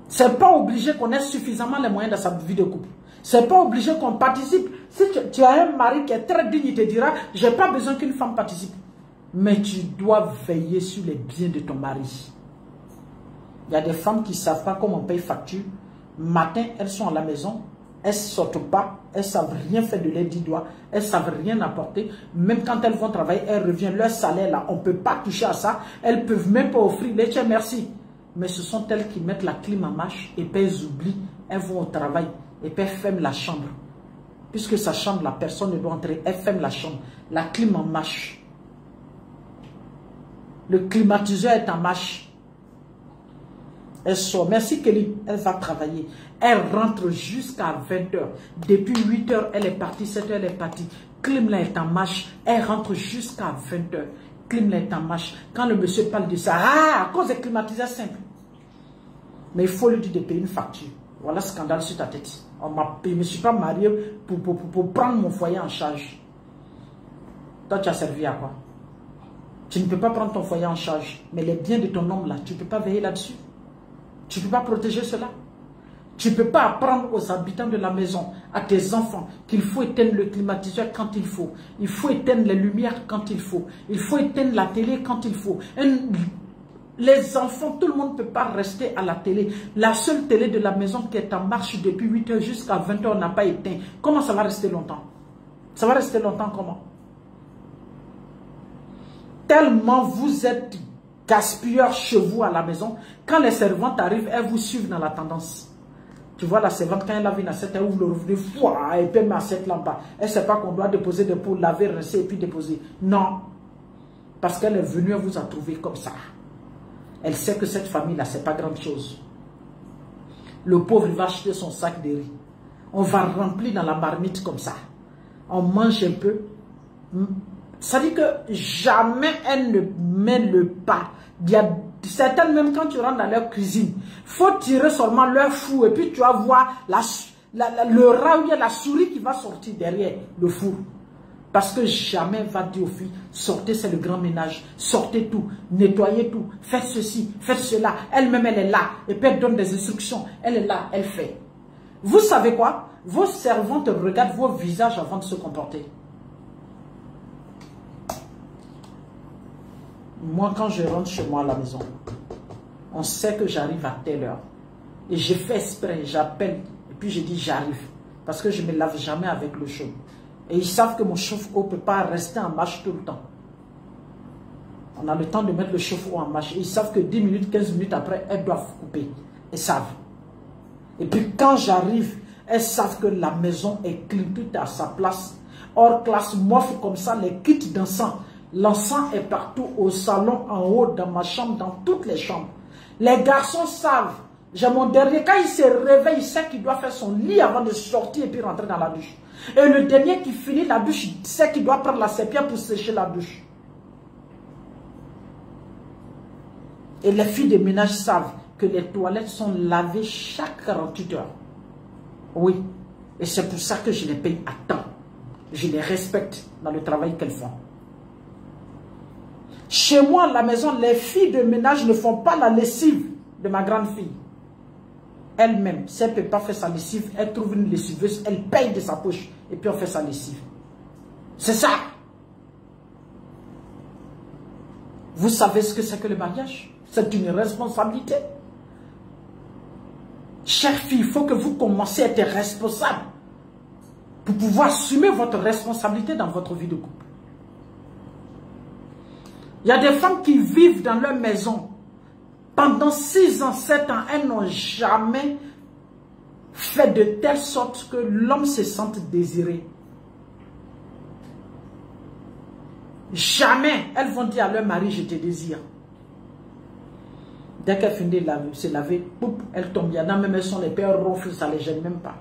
C'est pas obligé qu'on ait suffisamment les moyens dans sa vie de couple. C'est pas obligé qu'on participe. Si tu as un mari qui est très digne, il te dira, j'ai pas besoin qu'une femme participe. Mais tu dois veiller sur les biens de ton mari. Il y a des femmes qui ne savent pas comment on paye facture. Matin, elles sont à la maison, elles ne sortent pas, elles ne savent rien faire de leurs 10 doigts, elles ne savent rien apporter. Même quand elles vont travailler, elles reviennent, leur salaire là, on ne peut pas toucher à ça. Elles ne peuvent même pas offrir les tiens, merci. Mais ce sont elles qui mettent la clim en marche et puis elles oublient, elles vont au travail et puis elles ferment la chambre. Puisque sa chambre, la personne ne doit entrer, elle ferme la chambre. La clim en marche. Le climatiseur est en marche. Elle sort. Merci Kelly, elle va travailler. Elle rentre jusqu'à 20h. Depuis 8h, elle est partie, 7h, elle est partie. Clim là est en marche. Elle rentre jusqu'à 20h. Clim là est en marche. Quand le monsieur parle de ça, à cause des climatiseurs simples. Mais il faut lui dire de payer une facture. Voilà le scandale sur ta tête. Je ne me suis pas marié pour prendre mon foyer en charge. Toi, tu as servi à quoi? Tu ne peux pas prendre ton foyer en charge. Mais les biens de ton homme là, tu ne peux pas veiller là-dessus. Tu ne peux pas protéger cela. Tu ne peux pas apprendre aux habitants de la maison, à tes enfants, qu'il faut éteindre le climatiseur quand il faut. Il faut éteindre les lumières quand il faut. Il faut éteindre la télé quand il faut. Les enfants, tout le monde ne peut pas rester à la télé. La seule télé de la maison qui est en marche depuis 8h jusqu'à 20h n'a pas éteint. Comment ça va rester longtemps? Ça va rester longtemps comment? Tellement vous êtes gaspilleurs chez vous à la maison, quand les servantes arrivent, elles vous suivent dans la tendance. Tu vois la servante, quand elle a vu une assiette, elle ouvre le robinet, et puis elle met l'assiette là-bas. Elle ne sait pas qu'on doit déposer des pots, laver, rincer et puis déposer. Non. Parce qu'elle est venue, elle vous a trouvé comme ça. Elle sait que cette famille-là, ce n'est pas grande chose. Le pauvre, il va acheter son sac de riz. On va remplir dans la marmite comme ça. On mange un peu. Ça dit que jamais elle ne met le pas. Il y a certaines, même quand tu rentres dans leur cuisine, il faut tirer seulement leur four et puis tu vas voir le rat ou la souris qui va sortir derrière le four. Parce que jamais elle va dire aux filles, sortez, c'est le grand ménage, sortez tout, nettoyez tout, faites ceci, faites cela. Elle-même, elle est là et puis elle donne des instructions. Elle est là, elle fait. Vous savez quoi? Vos servantes regardent vos visages avant de se comporter. Moi, quand je rentre chez moi à la maison, on sait que j'arrive à telle heure. Et je fais exprès, j'appelle, et puis je dis j'arrive. Parce que je ne me lave jamais avec le chaud. Et ils savent que mon chauffe-eau ne peut pas rester en marche tout le temps. On a le temps de mettre le chauffe-eau en marche. Et ils savent que 10 minutes, 15 minutes après, elles doivent couper. Elles savent. Et puis quand j'arrive, elles savent que la maison est clean, tout est à sa place. Hors classe, m'offre comme ça les kits d'encens. L'encens est partout, au salon, en haut, dans ma chambre, dans toutes les chambres. Les garçons savent. J'ai mon dernier, quand il se réveille, il sait qu'il doit faire son lit avant de sortir et puis rentrer dans la douche. Et le dernier qui finit la douche, il sait qu'il doit prendre la serpillère pour sécher la douche. Et les filles de ménage savent que les toilettes sont lavées chaque 48 heures. Oui. Et c'est pour ça que je les paye à temps. Je les respecte dans le travail qu'elles font. Chez moi, à la maison, les filles de ménage ne font pas la lessive de ma grande fille. Elle-même, si elle ne peut pas faire sa lessive, elle trouve une lessiveuse, elle paye de sa poche et puis on fait sa lessive. C'est ça. Vous savez ce que c'est que le mariage? C'est une responsabilité. Chère fille, il faut que vous commenciez à être responsable pour pouvoir assumer votre responsabilité dans votre vie de couple. Il y a des femmes qui vivent dans leur maison pendant 6 ans, 7 ans, elles n'ont jamais fait de telle sorte que l'homme se sente désiré. Jamais elles vont dire à leur mari, je te désire. Dès qu'elle finit de se laver, poup, elle tombe. Il y en a même, elles sont les pères ronflent, ça ne les gêne même pas.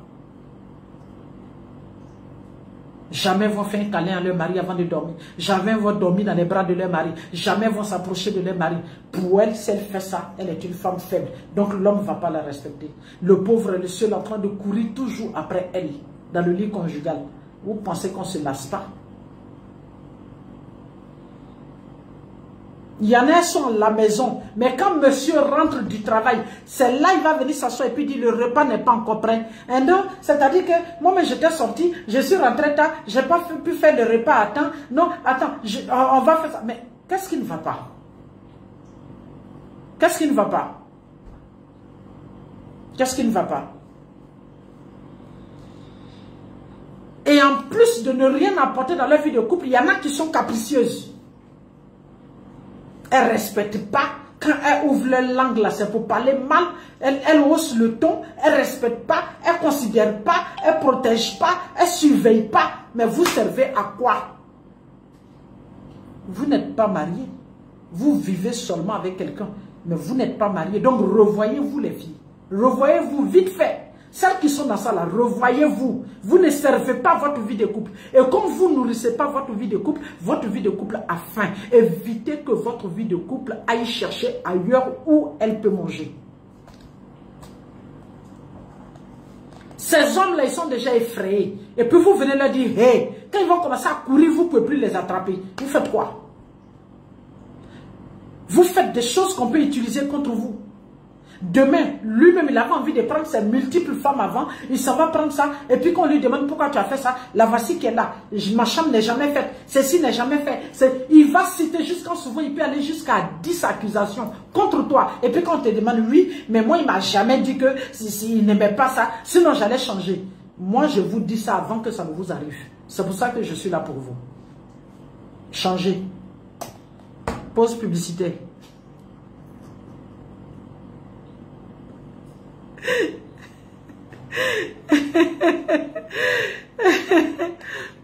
Jamais vont faire un câlin à leur mari avant de dormir. Jamais vont dormir dans les bras de leur mari. Jamais vont s'approcher de leur mari. Pour elle, si elle fait ça, elle est une femme faible. Donc l'homme ne va pas la respecter. Le pauvre est le seul en train de courir toujours après elle, dans le lit conjugal. Vous pensez qu'on ne se lasse pas? Il y en a qui sont à la maison, mais quand monsieur rentre du travail, c'est là il va venir s'asseoir et puis dire le repas n'est pas encore prêt. Et non, c'est-à-dire que moi j'étais sorti, je suis rentré tard, je n'ai pas pu faire le repas à temps. Non, attends, on va faire ça. Mais qu'est-ce qui ne va pas? Qu'est-ce qui ne va pas? Qu'est-ce qui ne va pas? Et en plus de ne rien apporter dans leur vie de couple, il y en a qui sont capricieuses. Elles ne respectent pas. Quand elles ouvrent leur langue là, c'est pour parler mal. Elles haussent le ton. Elles ne respectent pas. Elles ne considèrent pas. Elles ne protègent pas. Elles ne surveillent pas. Mais vous servez à quoi? Vous n'êtes pas marié. Vous vivez seulement avec quelqu'un. Mais vous n'êtes pas marié. Donc revoyez-vous les filles. Revoyez-vous vite fait. Celles qui sont dans ça là, revoyez-vous. Vous ne servez pas votre vie de couple. Et comme vous ne nourrissez pas votre vie de couple a faim. Évitez que votre vie de couple aille chercher ailleurs où elle peut manger. Ces hommes-là, ils sont déjà effrayés. Et puis vous venez leur dire, hey, quand ils vont commencer à courir, vous ne pouvez plus les attraper. Vous faites quoi? Vous faites des choses qu'on peut utiliser contre vous. Demain, lui-même, il avait envie de prendre ses multiples femmes avant. Il s'en va prendre ça. Et puis qu'on lui demande pourquoi tu as fait ça. La voici qui est là. Ma chambre n'est jamais faite. Ceci n'est jamais fait. Il va citer jusqu'en souvent, il peut aller jusqu'à 10 accusations contre toi. Et puis quand on te demande, oui, mais moi, il m'a jamais dit que s'il n'aimait pas ça, sinon j'allais changer. Moi, je vous dis ça avant que ça ne vous arrive. C'est pour ça que je suis là pour vous. Changez. Pause publicitaire.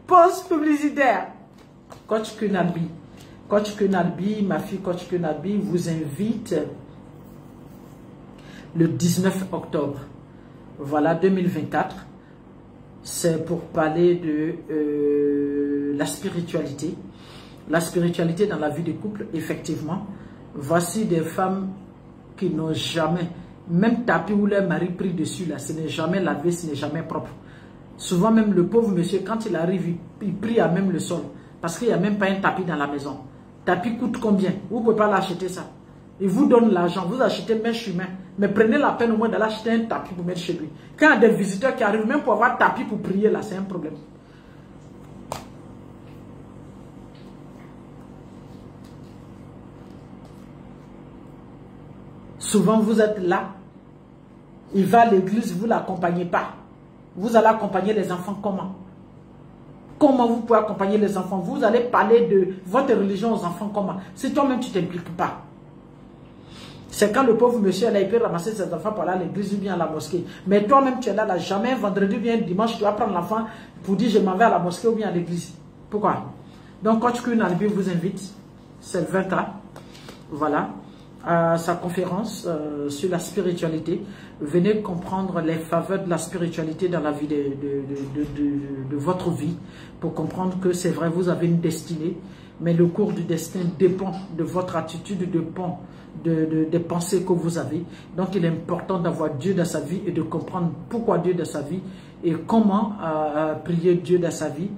Pause publicitaire. Coach Kunalbi. Coach Kunalbi, ma fille Coach Kunalbi vous invite le 19 octobre. Voilà, 2024. C'est pour parler de la spiritualité. La spiritualité dans la vie des couples, effectivement. Voici des femmes qui n'ont jamais... Même tapis où leur mari prie dessus, là, ce n'est jamais lavé, ce n'est jamais propre. Souvent même le pauvre monsieur, quand il arrive, il prie à même le sol. Parce qu'il n'y a même pas un tapis dans la maison. Tapis coûte combien? Vous ne pouvez pas l'acheter ça. Il vous donne l'argent, vous achetez main sur main. Mais prenez la peine au moins d'aller acheter un tapis pour mettre chez lui. Quand il y a des visiteurs qui arrivent, même pour avoir un tapis pour prier, là, c'est un problème. Souvent vous êtes là. Il va à l'église, vous ne l'accompagnez pas. Vous allez accompagner les enfants comment? Comment vous pouvez accompagner les enfants? Vous allez parler de votre religion aux enfants comment? Si toi-même tu ne t'impliques pas. C'est quand le pauvre monsieur là, il peut ramasser ses enfants pour aller à l'église ou bien à la mosquée. Mais toi-même tu es là, jamais un vendredi ou bien un dimanche, tu vas prendre l'enfant pour dire je m'en vais à la mosquée ou bien à l'église. Pourquoi? Donc Coach Kunalbi vous invite, c'est le 20 ans. Voilà. À sa conférence sur la spiritualité. Venez comprendre les faveurs de la spiritualité dans la vie de votre vie, pour comprendre que c'est vrai, vous avez une destinée, Mais le cours du destin dépend de votre attitude, des pensées que vous avez. Donc, il est important d'avoir Dieu dans sa vie et de comprendre pourquoi Dieu dans sa vie et comment prier Dieu dans sa vie.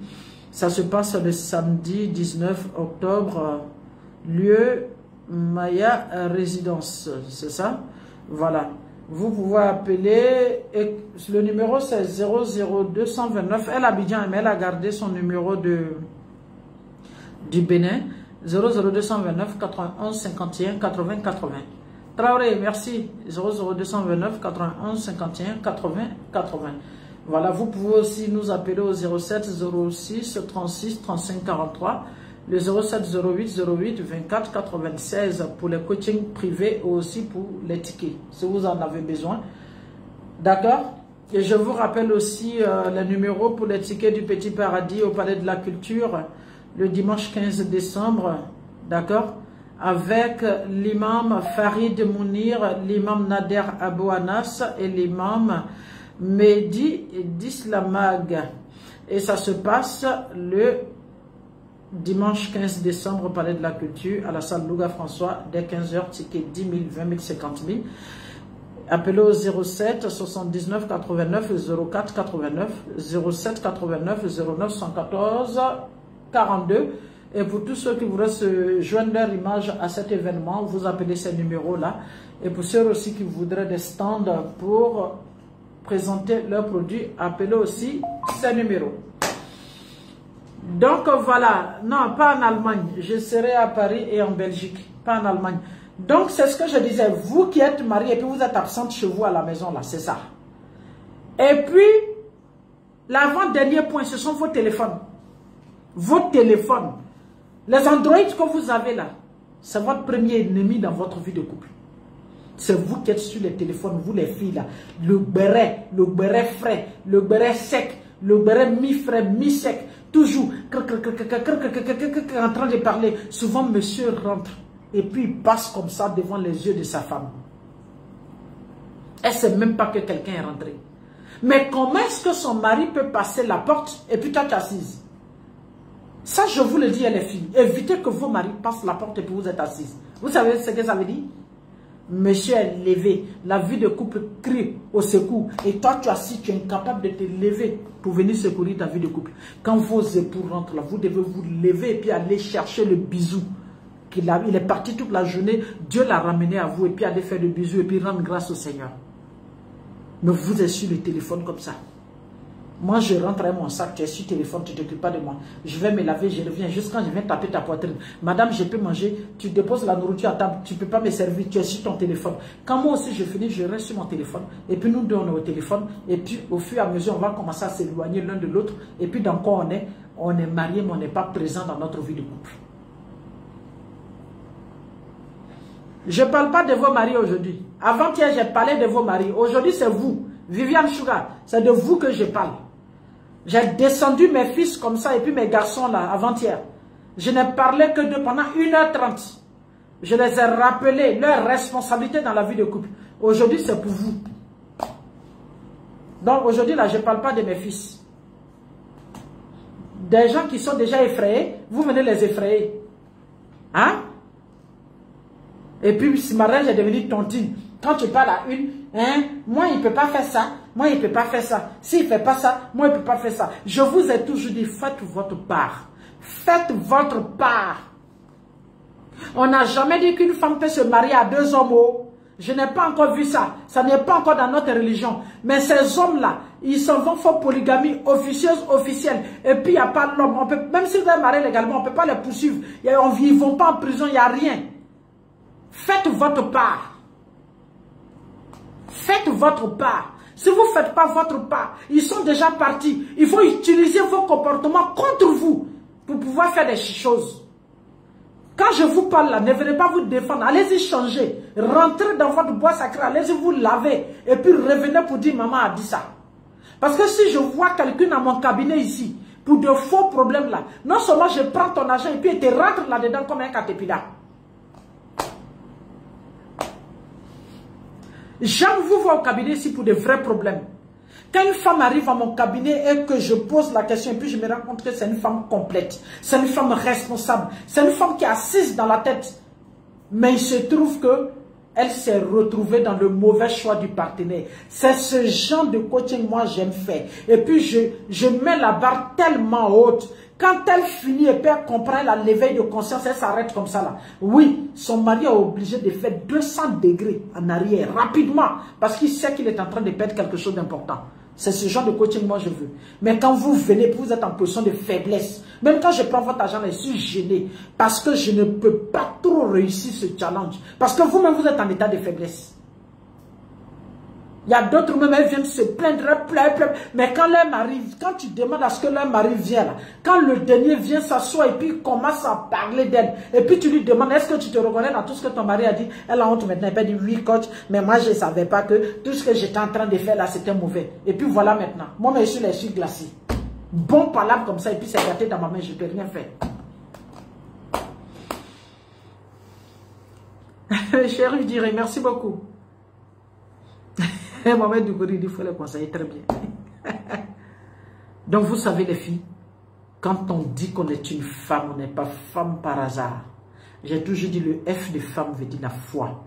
Ça se passe le samedi 19 octobre, lieu Maya Résidence, c'est ça? Voilà. Vous pouvez appeler, et le numéro c'est 00229. Elle habite bien, mais elle a gardé son numéro du Bénin. 00229 91 51 80 80. Traoré, merci. 00229 91 51 80 80. Voilà, vous pouvez aussi nous appeler au 07 06 36 35 43. Le 07 08 08 24 96 pour les coachings privés ou aussi pour les tickets, si vous en avez besoin. D'accord? Et je vous rappelle aussi le numéro pour les tickets du Petit Paradis au Palais de la Culture, le dimanche 15 décembre, d'accord? Avec l'imam Farid Mounir, l'imam Nader Abou Anas et l'imam Mehdi d'Islamag. Et ça se passe le dimanche 15 décembre au Palais de la Culture, à la salle Louga François, dès 15h, ticket 10 000, 20 000, 50 000. Appelez au 07 79 89 04 89, 07 89 09 114 42. Et pour tous ceux qui voudraient se joindre leur image à cet événement, vous appelez ces numéros-là. Et pour ceux aussi qui voudraient des stands pour présenter leurs produits, appelez aussi ces numéros. Donc voilà, non, pas en Allemagne, je serai à Paris et en Belgique, pas en Allemagne. Donc c'est ce que je disais, vous qui êtes mariés et puis vous êtes absente chez vous à la maison là, c'est ça. Et puis, l'avant-dernier point, ce sont vos téléphones. Vos téléphones, les Android que vous avez là, c'est votre premier ennemi dans votre vie de couple. C'est vous qui êtes sur les téléphones, vous les filles là, le béret frais, le béret sec, le béret mi-frais, mi-sec. Toujours en train de parler. Souvent, monsieur rentre et puis il passe comme ça devant les yeux de sa femme. Elle ne sait même pas que quelqu'un est rentré. Mais comment est-ce que son mari peut passer la porte et puis toi tu es assise? Ça, je vous le dis, les filles. Évitez que vos maris passent la porte et puis vous êtes assises. Vous savez ce que ça veut dire? Monsieur est levé, la vie de couple crie au secours. Et toi, tu es assis, tu es incapable de te lever pour venir secourir ta vie de couple. Quand vos époux rentrent là, vous devez vous lever et puis aller chercher le bisou. Il est parti toute la journée, Dieu l'a ramené à vous et puis aller faire le bisou et puis rendre grâce au Seigneur. Mais vous êtes sur le téléphone comme ça. Moi, je rentre à mon sac, tu es sur le téléphone, tu ne t'occupes pas de moi. Je vais me laver, je reviens. Juste quand je viens taper ta poitrine. Madame, je peux manger, tu déposes la nourriture à table, tu ne peux pas me servir, tu es sur ton téléphone. Quand moi aussi je finis, je reste sur mon téléphone. Et puis nous deux, on est au téléphone. Et puis au fur et à mesure, on va commencer à s'éloigner l'un de l'autre. Et puis dans quoi on est? On est marié, mais on n'est pas présent dans notre vie de couple. Je ne parle pas de vos maris aujourd'hui. Avant-hier, j'ai parlé de vos maris. Aujourd'hui, c'est vous. Viviane Sugar, c'est de vous que je parle. J'ai descendu mes fils comme ça et puis mes garçons là, avant-hier. Je n'ai parlé que de pendant 1h30. Je les ai rappelés leur responsabilité dans la vie de couple. Aujourd'hui, c'est pour vous. Donc aujourd'hui, là, je ne parle pas de mes fils. Des gens qui sont déjà effrayés, vous venez les effrayer. Hein? Et puis, si mariage est devenu tontine, quand tu parles à une, hein, moi, il ne peut pas faire ça. Moi, il ne peut pas faire ça. S'il ne fait pas ça, moi, il ne peut pas faire ça. Je vous ai toujours dit, faites votre part. Faites votre part. On n'a jamais dit qu'une femme peut se marier à 2 hommes. Je n'ai pas encore vu ça. Ça n'est pas encore dans notre religion. Mais ces hommes-là, ils s'en vont faire polygamie officieuse, officielle. Et puis, il n'y a pas l'homme. Même s'ils sont mariés légalement, on ne peut pas les poursuivre. Ils ne vont pas en prison, il n'y a rien. Faites votre part. Faites votre part. Si vous ne faites pas votre part, ils sont déjà partis. Il faut utiliser vos comportements contre vous pour pouvoir faire des choses. Quand je vous parle là, ne venez pas vous défendre. Allez-y changer. Rentrez dans votre bois sacré. Allez-y vous laver. Et puis revenez pour dire maman a dit ça. Parce que si je vois quelqu'un dans mon cabinet ici, pour de faux problèmes là, non seulement je prends ton argent et puis je te rentre là-dedans comme un caterpillar. Jamais vous voir au cabinet ici pour de vrais problèmes. Quand une femme arrive à mon cabinet et que je pose la question et puis je me rends compte que c'est une femme complète, c'est une femme responsable, c'est une femme qui est assise dans la tête. Mais il se trouve que elle s'est retrouvée dans le mauvais choix du partenaire. C'est ce genre de coaching moi j'aime faire. Et puis je mets la barre tellement haute. Quand elle finit et puis elle comprend l'éveil de conscience, elle s'arrête comme ça là. Oui, son mari est obligé de faire 200 degrés en arrière, rapidement, parce qu'il sait qu'il est en train de perdre quelque chose d'important. C'est ce genre de coaching moi je veux. Mais quand vous venez, vous êtes en position de faiblesse. Même quand je prends votre argent, je suis gêné. Parce que je ne peux pas trop réussir ce challenge. Parce que vous-même, vous êtes en état de faiblesse. Il y a d'autres même, elles viennent se plaindre, pleurer. Mais quand leur mari, quand tu demandes à ce que leur mari vienne, là, quand le dernier vient s'asseoir et puis commence à parler d'elle, et puis tu lui demandes, est-ce que tu te reconnais dans tout ce que ton mari a dit? Elle a honte maintenant, elle dit, oui coach, mais moi je ne savais pas que tout ce que j'étais en train de faire là, c'était mauvais. Et puis voilà maintenant, moi je suis les yeux glacés. Bon palabre comme ça, et puis c'est gâté dans ma main, je ne peux rien faire. Chérie, je dirais merci beaucoup. Mohamed Dougouri dit, il faut le conseiller très bien. Donc vous savez les filles, quand on dit qu'on est une femme, on n'est pas femme par hasard. J'ai toujours dit le F de femme veut dire la foi.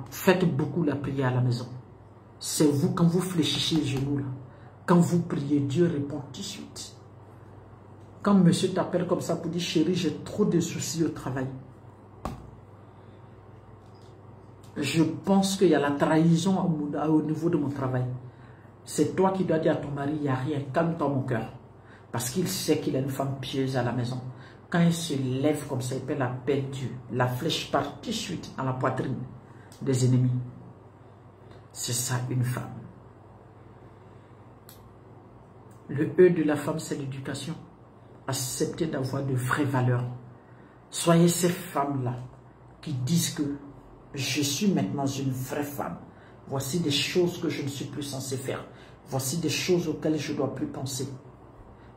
Faites beaucoup la prière à la maison. C'est vous, quand vous fléchissez les genoux là, quand vous priez, Dieu répond tout de suite. Quand monsieur t'appelle comme ça pour dire, chérie, j'ai trop de soucis au travail. Je pense qu'il y a la trahison au niveau de mon travail. C'est toi qui dois dire à ton mari, il n'y a rien, calme-toi mon cœur. Parce qu'il sait qu'il a une femme pieuse à la maison. Quand il se lève comme ça, il peut l'appeler Dieu. La flèche part tout de suite dans la poitrine des ennemis. C'est ça une femme. Le E de la femme, c'est l'éducation. Accepter d'avoir de vraies valeurs. Soyez ces femmes-là qui disent que je suis maintenant une vraie femme. Voici des choses que je ne suis plus censé faire. Voici des choses auxquelles je ne dois plus penser.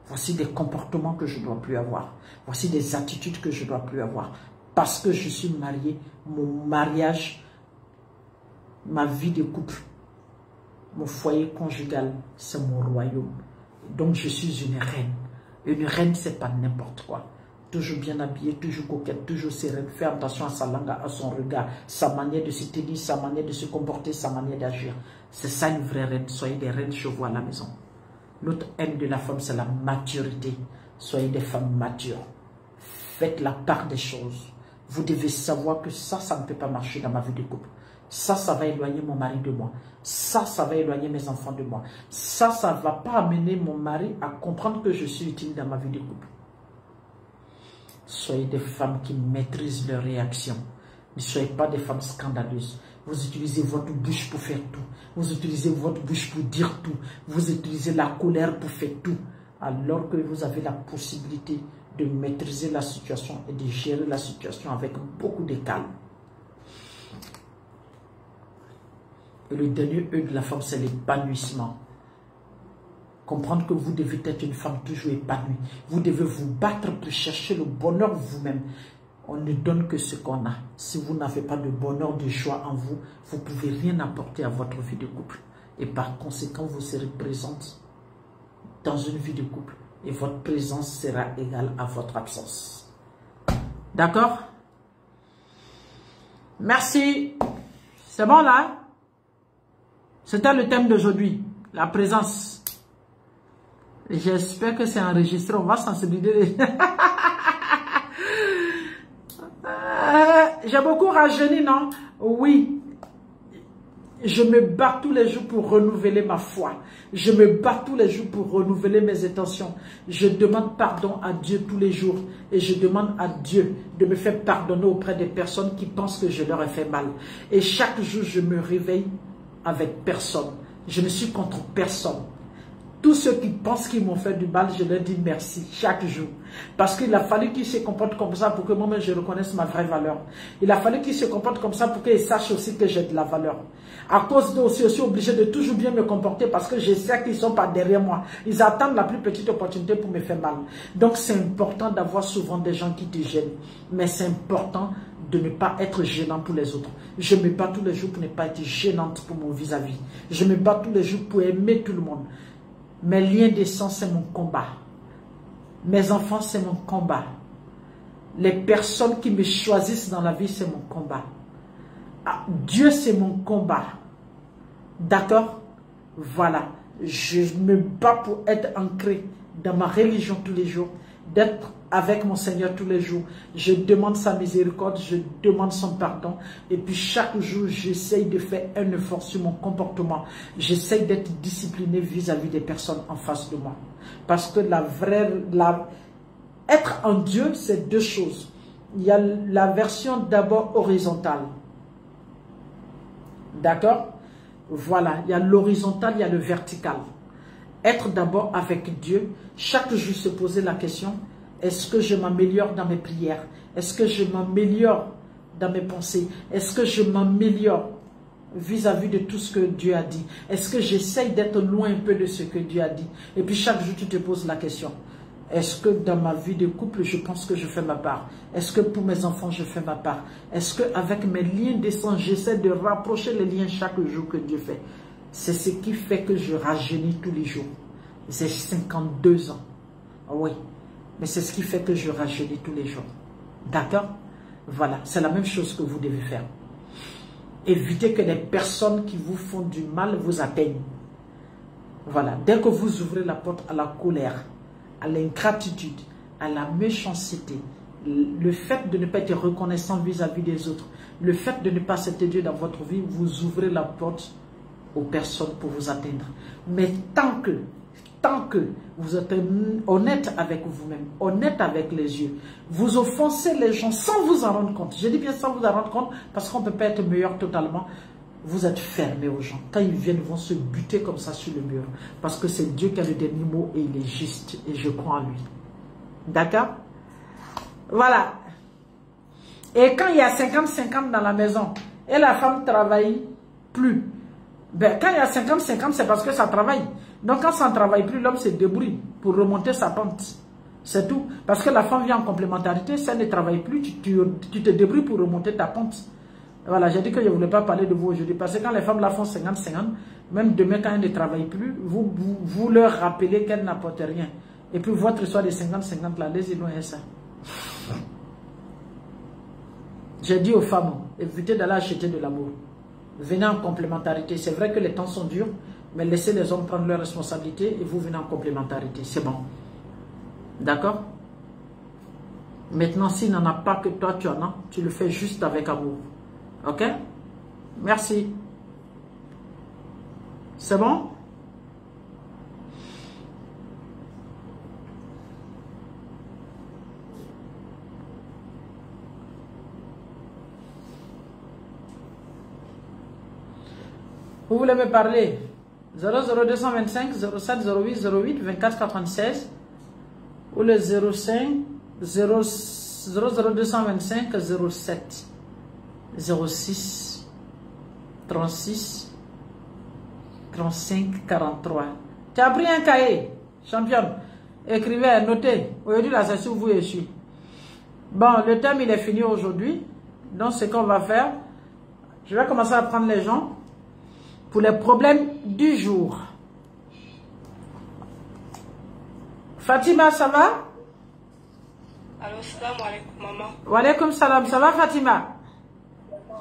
Voici des comportements que je ne dois plus avoir. Voici des attitudes que je ne dois plus avoir. Parce que je suis mariée, mon mariage, ma vie de couple, mon foyer conjugal, c'est mon royaume. Donc je suis une reine. Une reine, c'est pas n'importe quoi. Toujours bien habillée, toujours coquette, toujours sereine. Faire attention à sa langue, à son regard, sa manière de se tenir, sa manière de se comporter, sa manière d'agir. C'est ça une vraie reine. Soyez des reines chevaux à la maison. L'autre M de la femme, c'est la maturité. Soyez des femmes matures. Faites la part des choses. Vous devez savoir que ça ne peut pas marcher dans ma vie de couple. Ça va éloigner mon mari de moi. Ça va éloigner mes enfants de moi. Ça ne va pas amener mon mari à comprendre que je suis utile dans ma vie de couple. Soyez des femmes qui maîtrisent leurs réactions. Ne soyez pas des femmes scandaleuses. Vous utilisez votre bouche pour faire tout. Vous utilisez votre bouche pour dire tout. Vous utilisez la colère pour faire tout. Alors que vous avez la possibilité de maîtriser la situation et de gérer la situation avec beaucoup de calme. Et le dernier E de la femme, c'est l'épanouissement. Comprendre que vous devez être une femme toujours épanouie. Vous devez vous battre pour chercher le bonheur vous-même. On ne donne que ce qu'on a. Si vous n'avez pas de bonheur, de joie en vous, vous ne pouvez rien apporter à votre vie de couple. Et par conséquent, vous serez présente dans une vie de couple. Et votre présence sera égale à votre absence. D'accord? Merci. C'est bon là? C'était le thème d'aujourd'hui. La présence. J'espère que c'est enregistré. On va sensibiliser. J'ai beaucoup rajeuni, non? Oui. Je me bats tous les jours pour renouveler ma foi. Je me bats tous les jours pour renouveler mes intentions. Je demande pardon à Dieu tous les jours. Et je demande à Dieu de me faire pardonner auprès des personnes qui pensent que je leur ai fait mal. Et chaque jour, je me réveille avec personne. Je ne suis contre personne. Tous ceux qui pensent qu'ils m'ont fait du mal, je leur dis merci chaque jour. Parce qu'il a fallu qu'ils se comportent comme ça pour que moi-même je reconnaisse ma vraie valeur. Il a fallu qu'ils se comportent comme ça pour qu'ils sachent aussi que j'ai de la valeur. À cause d'eux aussi, je suis obligé de toujours bien me comporter parce que je sais qu'ils ne sont pas derrière moi. Ils attendent la plus petite opportunité pour me faire mal. Donc c'est important d'avoir souvent des gens qui te gênent. Mais c'est important de ne pas être gênant pour les autres. Je me bats tous les jours pour ne pas être gênante pour mon vis-à-vis. Je me bats tous les jours pour aimer tout le monde. Mes liens de sang, c'est mon combat. Mes enfants, c'est mon combat. Les personnes qui me choisissent dans la vie, c'est mon combat. Ah, Dieu, c'est mon combat. D'accord? Voilà. Je me bats pour être ancré dans ma religion tous les jours, d'être avec mon Seigneur tous les jours. Je demande sa miséricorde, je demande son pardon. Et puis chaque jour, j'essaye de faire un effort sur mon comportement. J'essaye d'être discipliné vis-à-vis des personnes en face de moi. Parce que être en Dieu, c'est deux choses. Il y a la version d'abord horizontale. D'accord? Voilà, il y a l'horizontal, il y a le vertical. Être d'abord avec Dieu, chaque jour se poser la question, est-ce que je m'améliore dans mes prières? Est-ce que je m'améliore dans mes pensées? Est-ce que je m'améliore vis-à-vis de tout ce que Dieu a dit? Est-ce que j'essaye d'être loin un peu de ce que Dieu a dit? Et puis chaque jour tu te poses la question, est-ce que dans ma vie de couple, je pense que je fais ma part? Est-ce que pour mes enfants, je fais ma part? Est-ce qu'avec mes liens de sang, j'essaie de rapprocher les liens chaque jour que Dieu fait? C'est ce qui fait que je rajeunis tous les jours. J'ai 52 ans. Oui, mais c'est ce qui fait que je rajeunis tous les jours. D'accord? Voilà, c'est la même chose que vous devez faire. Évitez que les personnes qui vous font du mal vous atteignent. Voilà, dès que vous ouvrez la porte à la colère, à l'ingratitude, à la méchanceté, le fait de ne pas être reconnaissant vis-à-vis des autres, le fait de ne pas accepter Dieu dans votre vie, vous ouvrez la porte aux personnes pour vous atteindre. Mais tant que vous êtes honnête avec vous-même, honnête avec les yeux, vous offensez les gens sans vous en rendre compte. Je dis bien sans vous en rendre compte parce qu'on ne peut pas être meilleur totalement. Vous êtes fermé aux gens. Quand ils viennent, ils vont se buter comme ça sur le mur. Parce que c'est Dieu qui a le dernier mot et il est juste. Et je crois en lui. D'accord? Voilà. Et quand il y a 50-50 dans la maison et la femme ne travaille plus, ben, quand il y a 50-50, c'est parce que ça travaille. Donc quand ça ne travaille plus, l'homme se débrouille pour remonter sa pente. C'est tout. Parce que la femme vient en complémentarité. Si elle ne travaille plus, tu te débrouilles pour remonter ta pente. Voilà, j'ai dit que je ne voulais pas parler de vous aujourd'hui. Parce que quand les femmes la font 50-50, même demain quand elles ne travaillent plus, vous leur rappelez qu'elles n'apportent rien. Et puis votre histoire de 50-50 là, laissez loin ça. J'ai dit aux femmes, évitez d'aller acheter de l'amour. Venez en complémentarité. C'est vrai que les temps sont durs, mais laissez les hommes prendre leurs responsabilités et vous venez en complémentarité. C'est bon. D'accord? Maintenant, s'il n'en a pas que toi, tu en as, tu le fais juste avec amour. Ok? Merci. C'est bon? Vous voulez me parler? 00225 0708 08 24 96 ou le 00225 07 06 36 35 43. Tu as pris un cahier, championne. Écrivez, notez. Aujourd'hui, là, c'est sur vous et je suis. Bon, le thème, il est fini aujourd'hui. Donc, ce qu'on va faire, je vais commencer à prendre les gens pour les problèmes du jour. Fatima, ça va? Allô, salam alaikum, maman. Wa alaikum salam, ça va Fatima?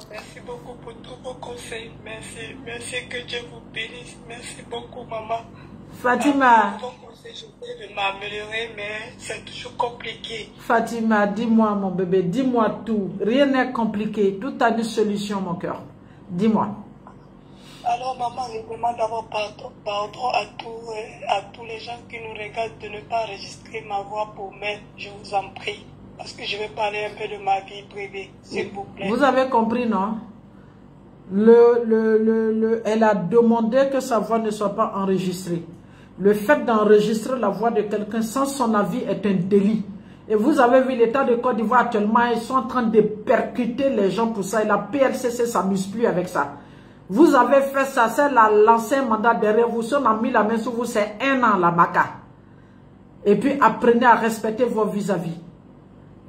Merci beaucoup pour tous vos conseils. Merci, merci, que Dieu vous bénisse. Merci beaucoup, maman. Fatima. Vos conseils, j'essaie de m'améliorer, mais c'est toujours compliqué. Fatima, dis-moi mon bébé, dis-moi tout. Rien n'est compliqué, tout a une solution mon cœur. Dis-moi. Alors, maman, je demande d'abord pardon à tous les gens qui nous regardent de ne pas enregistrer ma voix pour moi. Je vous en prie. Parce que je vais parler un peu de ma vie privée, s'il vous plaît. Vous avez compris, non? Elle a demandé que sa voix ne soit pas enregistrée. Le fait d'enregistrer la voix de quelqu'un sans son avis est un délit. Et vous avez vu l'état de Côte d'Ivoire actuellement, ils sont en train de percuter les gens pour ça. Et la PLCC s'amuse plus avec ça. Vous avez fait ça, c'est l'ancien mandat derrière vous. Si on a mis la main sur vous, c'est 1 an la maca. Et puis apprenez à respecter vos vis-à-vis.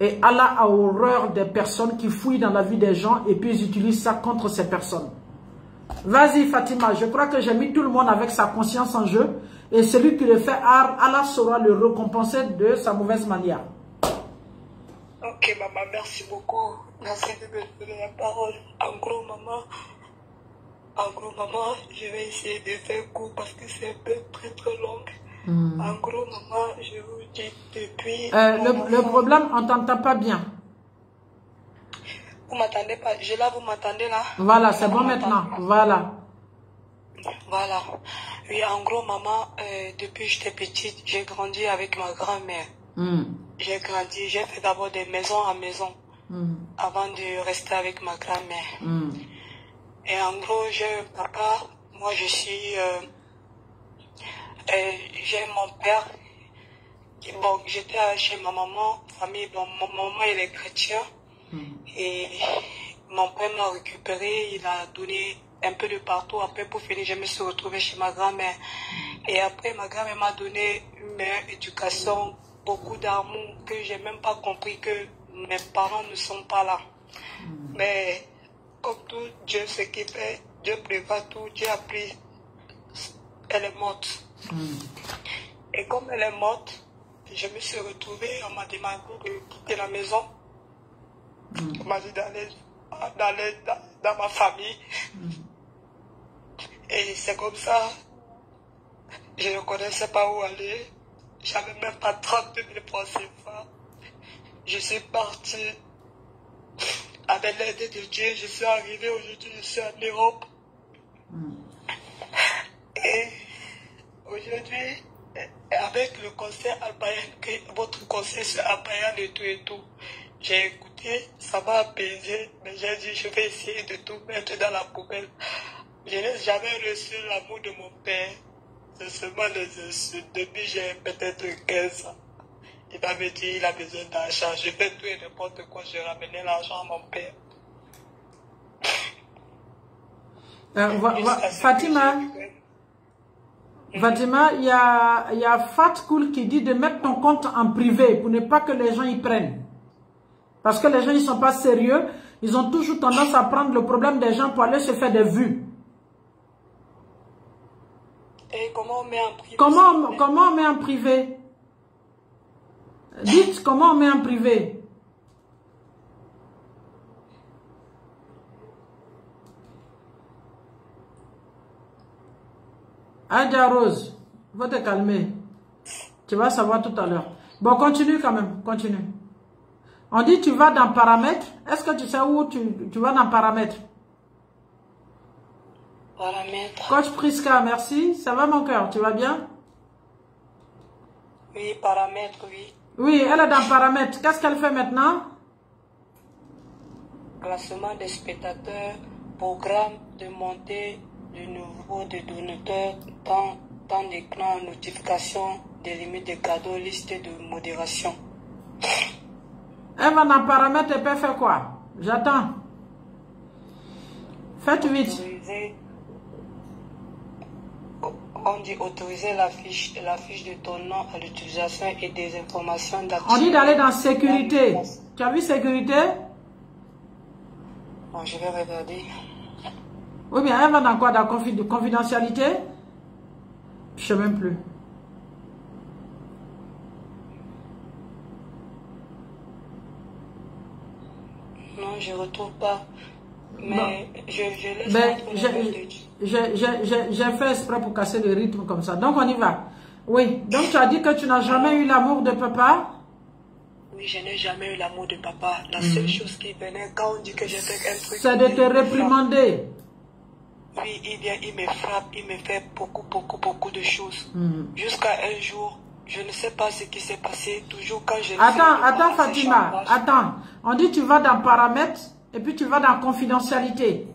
Et Allah a horreur des personnes qui fouillent dans la vie des gens et puis ils utilisent ça contre ces personnes. Vas-y Fatima, je crois que j'ai mis tout le monde avec sa conscience en jeu. Et celui qui le fait, Allah saura le récompenser de sa mauvaise manière. Ok maman, merci beaucoup. Merci de me donner la parole. En gros maman, je vais essayer de faire court parce que c'est un peu très long. En gros maman, je vous dis depuis... le problème, on t'entend pas bien. Vous m'entendez pas? Vous m'entendez là? Voilà, c'est bon maintenant. Voilà. Voilà. Oui, en gros, maman, depuis que j'étais petite, j'ai grandi avec ma grand-mère. J'ai fait d'abord des maisons à maison avant de rester avec ma grand-mère. Et en gros, j'ai un papa, moi je suis... j'ai mon père. Bon, j'étais chez ma maman, famille, bon, mon maman il est chrétien. Et mon père m'a récupéré, il a donné un peu de partout. Après, pour finir, je me suis retrouvée chez ma grand-mère. Et après, ma grand-mère m'a donné une meilleure éducation, beaucoup d'amour, que j'ai même pas compris que mes parents ne sont pas là. Mais comme tout, Dieu ce qu'il fait, Dieu prévoit tout, Dieu a pris, elle est morte. Et comme elle est morte, je me suis retrouvée, on m'a demandé de quitter la maison. On m'a dit d'aller dans ma famille. Et c'est comme ça, je ne connaissais pas où aller. J'avais même pas 32 000 francs CFA. Je suis partie avec l'aide de Dieu. Je suis arrivée aujourd'hui, je suis en Europe. Et aujourd'hui, avec le conseil albaïen, votre conseil sur albaïen et tout, j'ai écouté, ça m'a apaisé, mais j'ai dit je vais essayer de tout mettre dans la poubelle. Je n'ai jamais reçu l'amour de mon père. C'est seulement les insultes. Depuis j'ai peut-être 15 ans. Il m'avait dit il a besoin d'argent. Je fais tout et n'importe quoi. Je ramenais l'argent à mon père. Fatima, il y a Fatcool qui dit de mettre ton compte en privé pour ne pas que les gens y prennent. Parce que les gens, ils sont pas sérieux. Ils ont toujours tendance à prendre le problème des gens pour aller se faire des vues. Et comment on met en privé? Comment on met en privé? Dites comment on met en privé. Adia Rose, faut te calmer. Tu vas savoir tout à l'heure. Bon, continue quand même, continue. On dit tu vas dans paramètres. Est-ce que tu sais où tu vas dans paramètres? Paramètres. Coach Priska, merci. Ça va mon cœur, tu vas bien? Oui, paramètres, oui. Oui, elle est dans paramètres. Qu'est-ce qu'elle fait maintenant? Classement des spectateurs, programme de montée du nouveau des donateurs, temps d'écran, notification, des limites de cadeaux, liste de modération. Elle va dans paramètres et peut faire quoi? J'attends. Faites vite. On dit autoriser la fiche de ton nom à l'utilisation et des informations d'activité. On dit d'aller dans sécurité. Tu as vu sécurité? Bon, je vais regarder. Oui, bien, elle va dans quoi? Dans confidentialité? Je ne sais même plus. Non, je ne retrouve pas. Mais bon, je laisse. J'ai fait exprès pour casser le rythme comme ça. Donc, on y va. Oui. Donc, tu as dit que tu n'as jamais eu l'amour de papa? Oui, je n'ai jamais eu l'amour de papa. La seule chose qui venait quand on dit que j'ai fait un truc... C'est de te réprimander. Oui, il vient, il me frappe, il me fait beaucoup de choses. Jusqu'à un jour, je ne sais pas ce qui s'est passé. Toujours quand je... Attends Fatima, attends. On dit tu vas dans paramètres et puis tu vas dans confidentialité.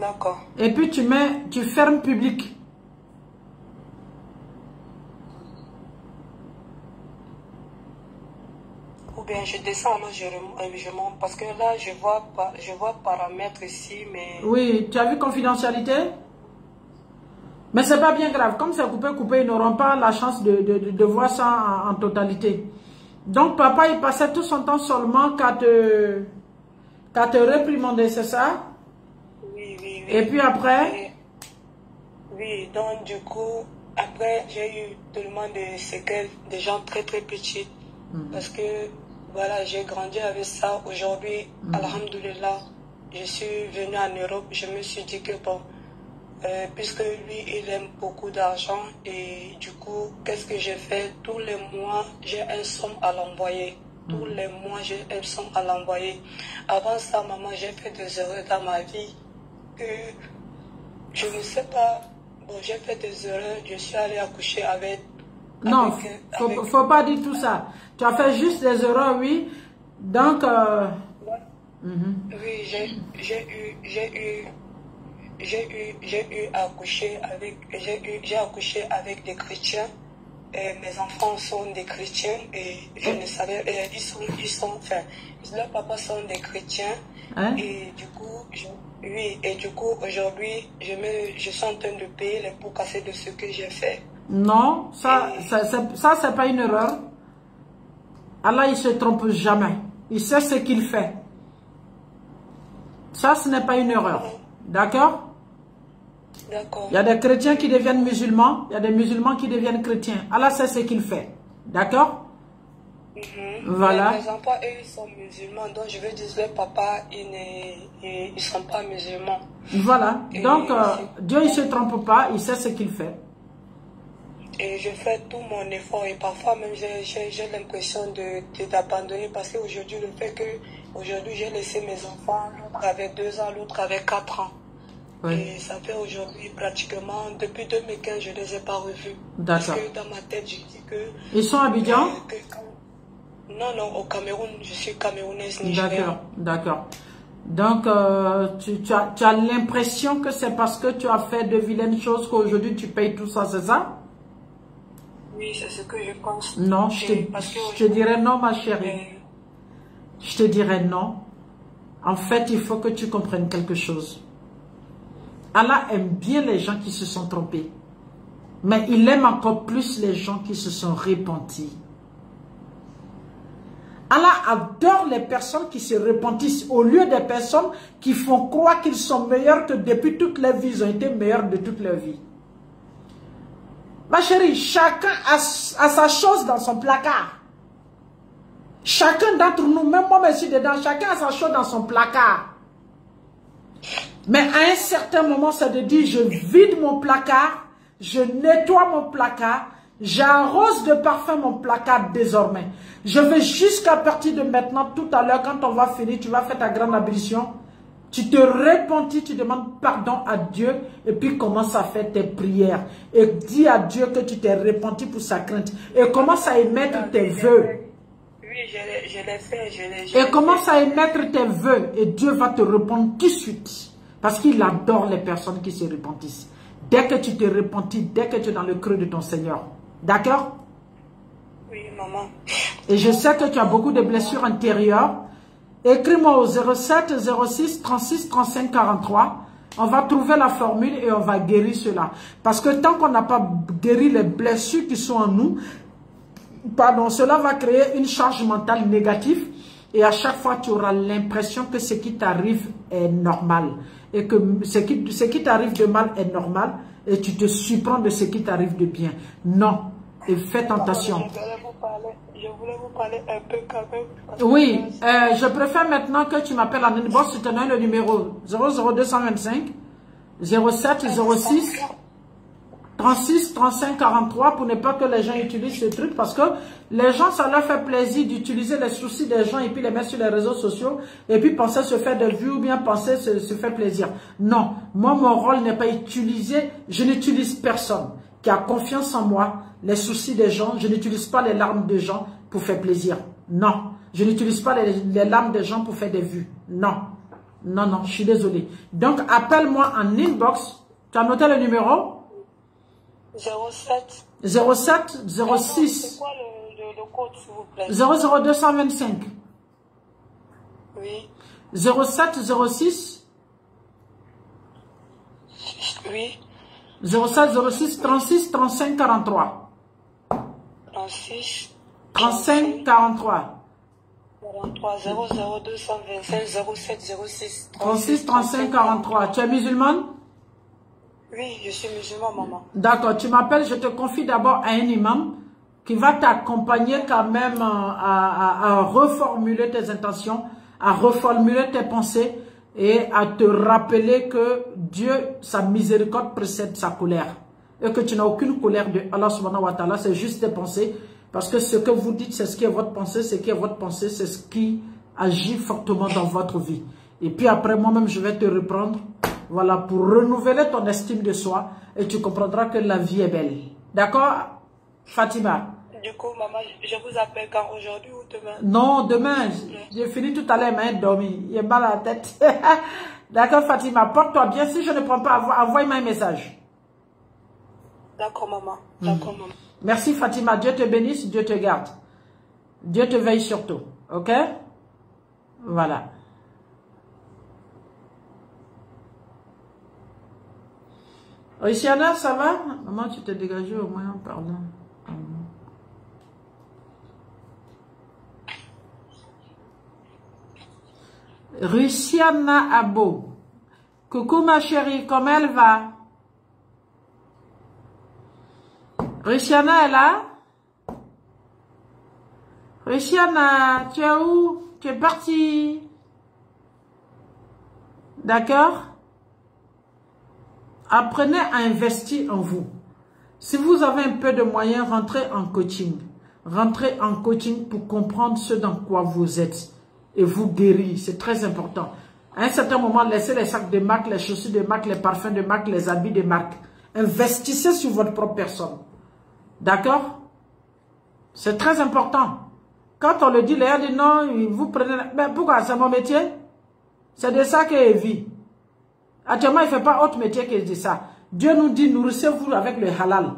D'accord. Et puis tu fermes public. Ou bien je descends, alors je monte. Parce que là, je vois paramètres ici, mais... Oui, tu as vu confidentialité? Mais c'est pas bien grave. Comme c'est coupé, ils n'auront pas la chance de voir ça en totalité. Donc, papa, il passait tout son temps seulement qu'à te réprimander, c'est ça? Oui, oui, oui. Et puis après? Oui, donc du coup, après, j'ai eu tellement de séquelles, des gens très très petits. Parce que, voilà, j'ai grandi avec ça. Aujourd'hui, alhamdoulilah, je suis venue en Europe. Je me suis dit que bon, puisque lui, il aime beaucoup d'argent. Et du coup, qu'est-ce que j'ai fait? Tous les mois, j'ai un somme à l'envoyer. Tous les mois, j'ai un somme à l'envoyer. Avant ça, maman, j'ai fait des erreurs dans ma vie que je ne sais pas. Bon, j'ai fait des erreurs, je suis allée accoucher avec... Non, faut pas dire tout ça. Tu as fait juste des erreurs, oui. Donc... Oui, j'ai accouché avec des chrétiens. Et mes enfants sont des chrétiens et je ne savais... enfin, leurs papas sont des chrétiens. Hein? Et du coup, aujourd'hui, je suis en train de payer les pots cassés de ce que j'ai fait. Non, ça c'est pas une erreur. Allah, il se trompe jamais. Il sait ce qu'il fait. Ça, ce n'est pas une erreur. D'accord? D'accord. Il y a des chrétiens qui deviennent musulmans. Il y a des musulmans qui deviennent chrétiens. Allah sait ce qu'il fait. D'accord? Voilà. Mes enfants, eux, ils sont musulmans. Donc, je veux dire, leur papa, ils ne sont pas musulmans. Voilà. Donc, Dieu, il ne se trompe pas. Il sait ce qu'il fait. Et je fais tout mon effort. Et parfois, même, j'ai l'impression d'abandonner. Parce qu'aujourd'hui, le fait que aujourd'hui j'ai laissé mes enfants, l'autre avait 2 ans, l'autre avait 4 ans. Oui. Et ça fait aujourd'hui pratiquement, depuis 2015, je ne les ai pas revus. Parce que dans ma tête, je dis que... Ils sont à Abidjan? Non, au Cameroun, je suis camerounaise, nigérienne. D'accord. Donc, tu as l'impression que c'est parce que tu as fait de vilaines choses qu'aujourd'hui tu payes tout ça, c'est ça? Oui, c'est ce que je pense. Non, je te dirais non, ma chérie. Je te dirais non. En fait, il faut que tu comprennes quelque chose. Allah aime bien les gens qui se sont trompés. Mais il aime encore plus les gens qui se sont repentis. Allah adore les personnes qui se repentissent au lieu des personnes qui font croire qu'ils sont meilleurs que depuis toute leur vie, ils ont été meilleurs de toute leur vie. Ma chérie, chacun a sa chose dans son placard. Chacun d'entre nous, même moi je suis dedans, chacun a sa chose dans son placard. Mais à un certain moment, c'est de dire, je vide mon placard, je nettoie mon placard, j'arrose de parfum mon placard désormais. Je vais jusqu'à partir de maintenant, tout à l'heure, quand on va finir, tu vas faire ta grande ablution. Tu te repentis, tu demandes pardon à Dieu et puis commence à faire tes prières. Et dis à Dieu que tu t'es repenti pour sa crainte. Et commence à émettre tes vœux. Oui, je l'ai fait. Et commence à émettre tes vœux et Dieu va te répondre tout de suite. Parce qu'il adore les personnes qui se repentissent. Dès que tu te repentis, dès que tu es dans le creux de ton Seigneur. D'accord? Oui, maman. Et je sais que tu as beaucoup de blessures antérieures. Écris-moi au 07 06 36 35 43. On va trouver la formule et on va guérir cela. Parce que tant qu'on n'a pas guéri les blessures qui sont en nous, pardon, cela va créer une charge mentale négative. Et à chaque fois, tu auras l'impression que ce qui t'arrive est normal. Et que ce qui t'arrive de mal est normal. Et tu te surprends de ce qui t'arrive de bien. Non. Et fais attention. Je voulais vous parler un peu quand même. Oui, je préfère maintenant que tu m'appelles en inbox. Tu te donnes le numéro 00225 07 06 36 35 43 pour ne pas que les gens utilisent ce truc, parce que les gens, ça leur fait plaisir d'utiliser les soucis des gens et puis les mettre sur les réseaux sociaux et puis penser se faire des vues ou bien penser se faire plaisir. Non, moi mon rôle n'est pas utilisé, je n'utilise personne qui a confiance en moi, les soucis des gens, je n'utilise pas les larmes des gens pour faire plaisir. Non, je n'utilise pas les larmes des gens pour faire des vues. Non, je suis désolé. Donc appelle-moi en inbox, tu as noté le numéro? 07 06 c'est quoi le code, s'il vous plaît? 00225. Oui. 07 06 Oui. 07 06 36 35 43. 36 35 43. 43 00 225 07 06 36 35 43. Tu es musulmane? Oui, je suis musulman, maman. D'accord, tu m'appelles, je te confie d'abord à un imam qui va t'accompagner quand même à reformuler tes intentions, à reformuler tes pensées et à te rappeler que Dieu, sa miséricorde précède sa colère. Et que tu n'as aucune colère de Allah subhanahu wa ta'ala, c'est juste tes pensées. Parce que ce que vous dites, c'est ce qui est votre pensée, ce qui est votre pensée, c'est ce qui agit fortement dans votre vie. Et puis après, moi-même, je vais te reprendre, voilà, pour renouveler ton estime de soi, et tu comprendras que la vie est belle. D'accord, Fatima? Du coup, maman, je vous appelle quand, aujourd'hui ou demain? Non, demain. J'ai fini tout à l'heure, mais dormi. Il est mal à la tête. D'accord, Fatima, porte-toi bien. Si je ne prends pas, envoie-moi un message. D'accord, maman. D'accord, maman. Merci, Fatima. Dieu te bénisse, Dieu te garde. Dieu te veille surtout. Ok? Voilà. Russiana, ça va? Maman, tu t'es dégagée au moins, pardon. Russiana Abo. Coucou ma chérie, comment elle va? Russiana est là? Russiana, tu es où? Tu es partie? D'accord? Apprenez à investir en vous. Si vous avez un peu de moyens, rentrez en coaching. Rentrez en coaching pour comprendre ce dans quoi vous êtes. Et vous guérir, c'est très important. À un certain moment, laissez les sacs de marque, les chaussures de marque, les parfums de marque, les habits de marque. Investissez sur votre propre personne. D'accord? C'est très important. Quand on le dit, les gens disent non, vous prenez... Mais pourquoi? C'est mon métier? C'est de ça qu'il vit. Actuellement, il ne fait pas autre métier que de ça. Dieu nous dit, nourrissez-vous avec le halal.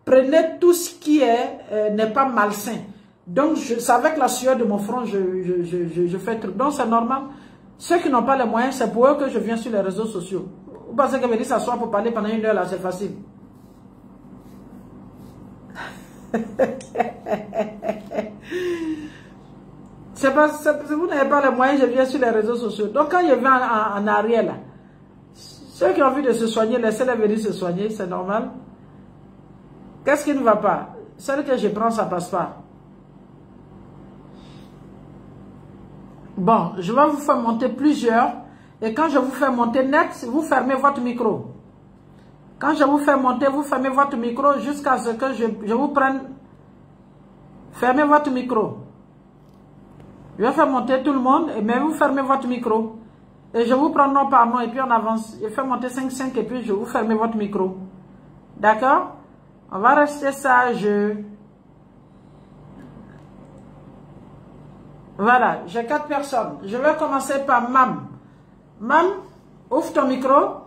Prenez tout ce qui n'est pas malsain. Donc, c'est avec la sueur de mon front, je fais truc. Donc, c'est normal. Ceux qui n'ont pas les moyens, c'est pour eux que je viens sur les réseaux sociaux. Vous pensez que venir s'asseoir pour parler pendant 1 heure, là, c'est facile. Vous n'avez pas les moyens, je viens sur les réseaux sociaux. Donc, quand je vais en arrière, là, ceux qui ont envie de se soigner, laissez-les venir se soigner, c'est normal. Qu'est-ce qui ne va pas? Celle que je prends, ça passe pas. Bon, je vais vous faire monter plusieurs. Et quand je vous fais monter net, vous fermez votre micro. Quand je vous fais monter, vous fermez votre micro jusqu'à ce que je vous prenne. Fermez votre micro. Je vais faire monter tout le monde, mais vous fermez votre micro. Et je vous prends nom par nom et puis on avance. Je fais monter 5 et puis je vous ferme votre micro. D'accord? On va rester sage. Voilà, j'ai 4 personnes. Je vais commencer par Mam. Mam, ouvre ton micro.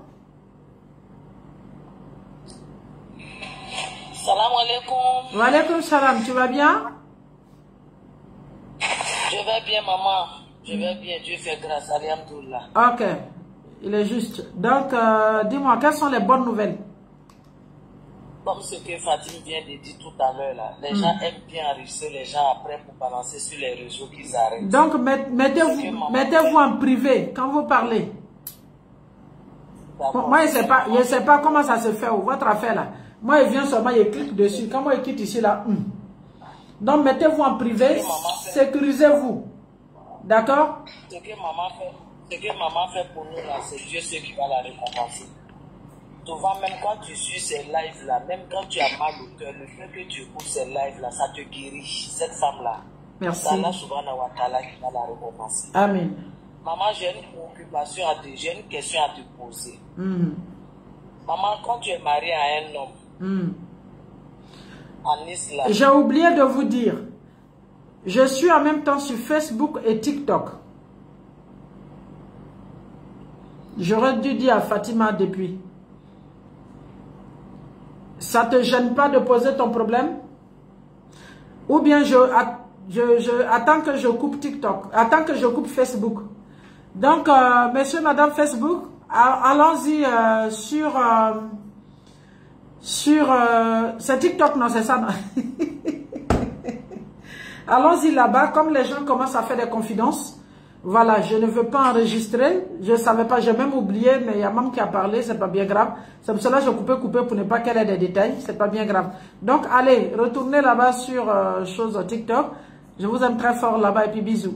Salam alaikum. Wa alaikum salam, tu vas bien? Je vais bien, maman. Je vais bien, Dieu fait grâce. Alhamdoulilah. Ok, il est juste. Donc, dis-moi, quelles sont les bonnes nouvelles? Comme ce que Fatim vient de dire tout à l'heure, là, les gens aiment bien enregistrer les gens après pour balancer sur les réseaux qu'ils arrêtent. Donc, mettez-vous en privé quand vous parlez. Moi, je ne sais pas comment ça se fait, votre affaire là. Moi, il vient seulement, il clique dessus. Quand moi, il quitte ici là. Donc, mettez-vous en privé, sécurisez-vous. D'accord? Ce que maman fait pour nous là, c'est Dieu ce qui va la récompenser. Souvent, même quand tu suis ces lives-là, même quand tu as mal au cœur, le fait que tu écoutes ces lives-là, ça te guérit. Cette femme-là, merci. C'est Allah subhanahu wa ta'ala qui va la récompenser. Amen. Maman, j'ai une préoccupation j'ai une question à te poser. Maman, quand tu es mariée à un homme, en islam... J'ai oublié de vous dire, je suis en même temps sur Facebook et TikTok. J'aurais dû dire à Fatima depuis. Ça te gêne pas de poser ton problème? Ou bien attends que je coupe TikTok, attends que je coupe Facebook. Donc, monsieur, madame Facebook, allons-y sur c'est TikTok, non, c'est ça, non? Allons-y là-bas, comme les gens commencent à faire des confidences. Voilà, je ne veux pas enregistrer. Je ne savais pas, j'ai même oublié, mais il y a Mam qui a parlé, c'est pas bien grave. C'est pour cela que je coupé pour ne pas qu'elle ait des détails, c'est pas bien grave. Donc allez, retournez là-bas sur chose TikTok. Je vous aime très fort là-bas et puis bisous.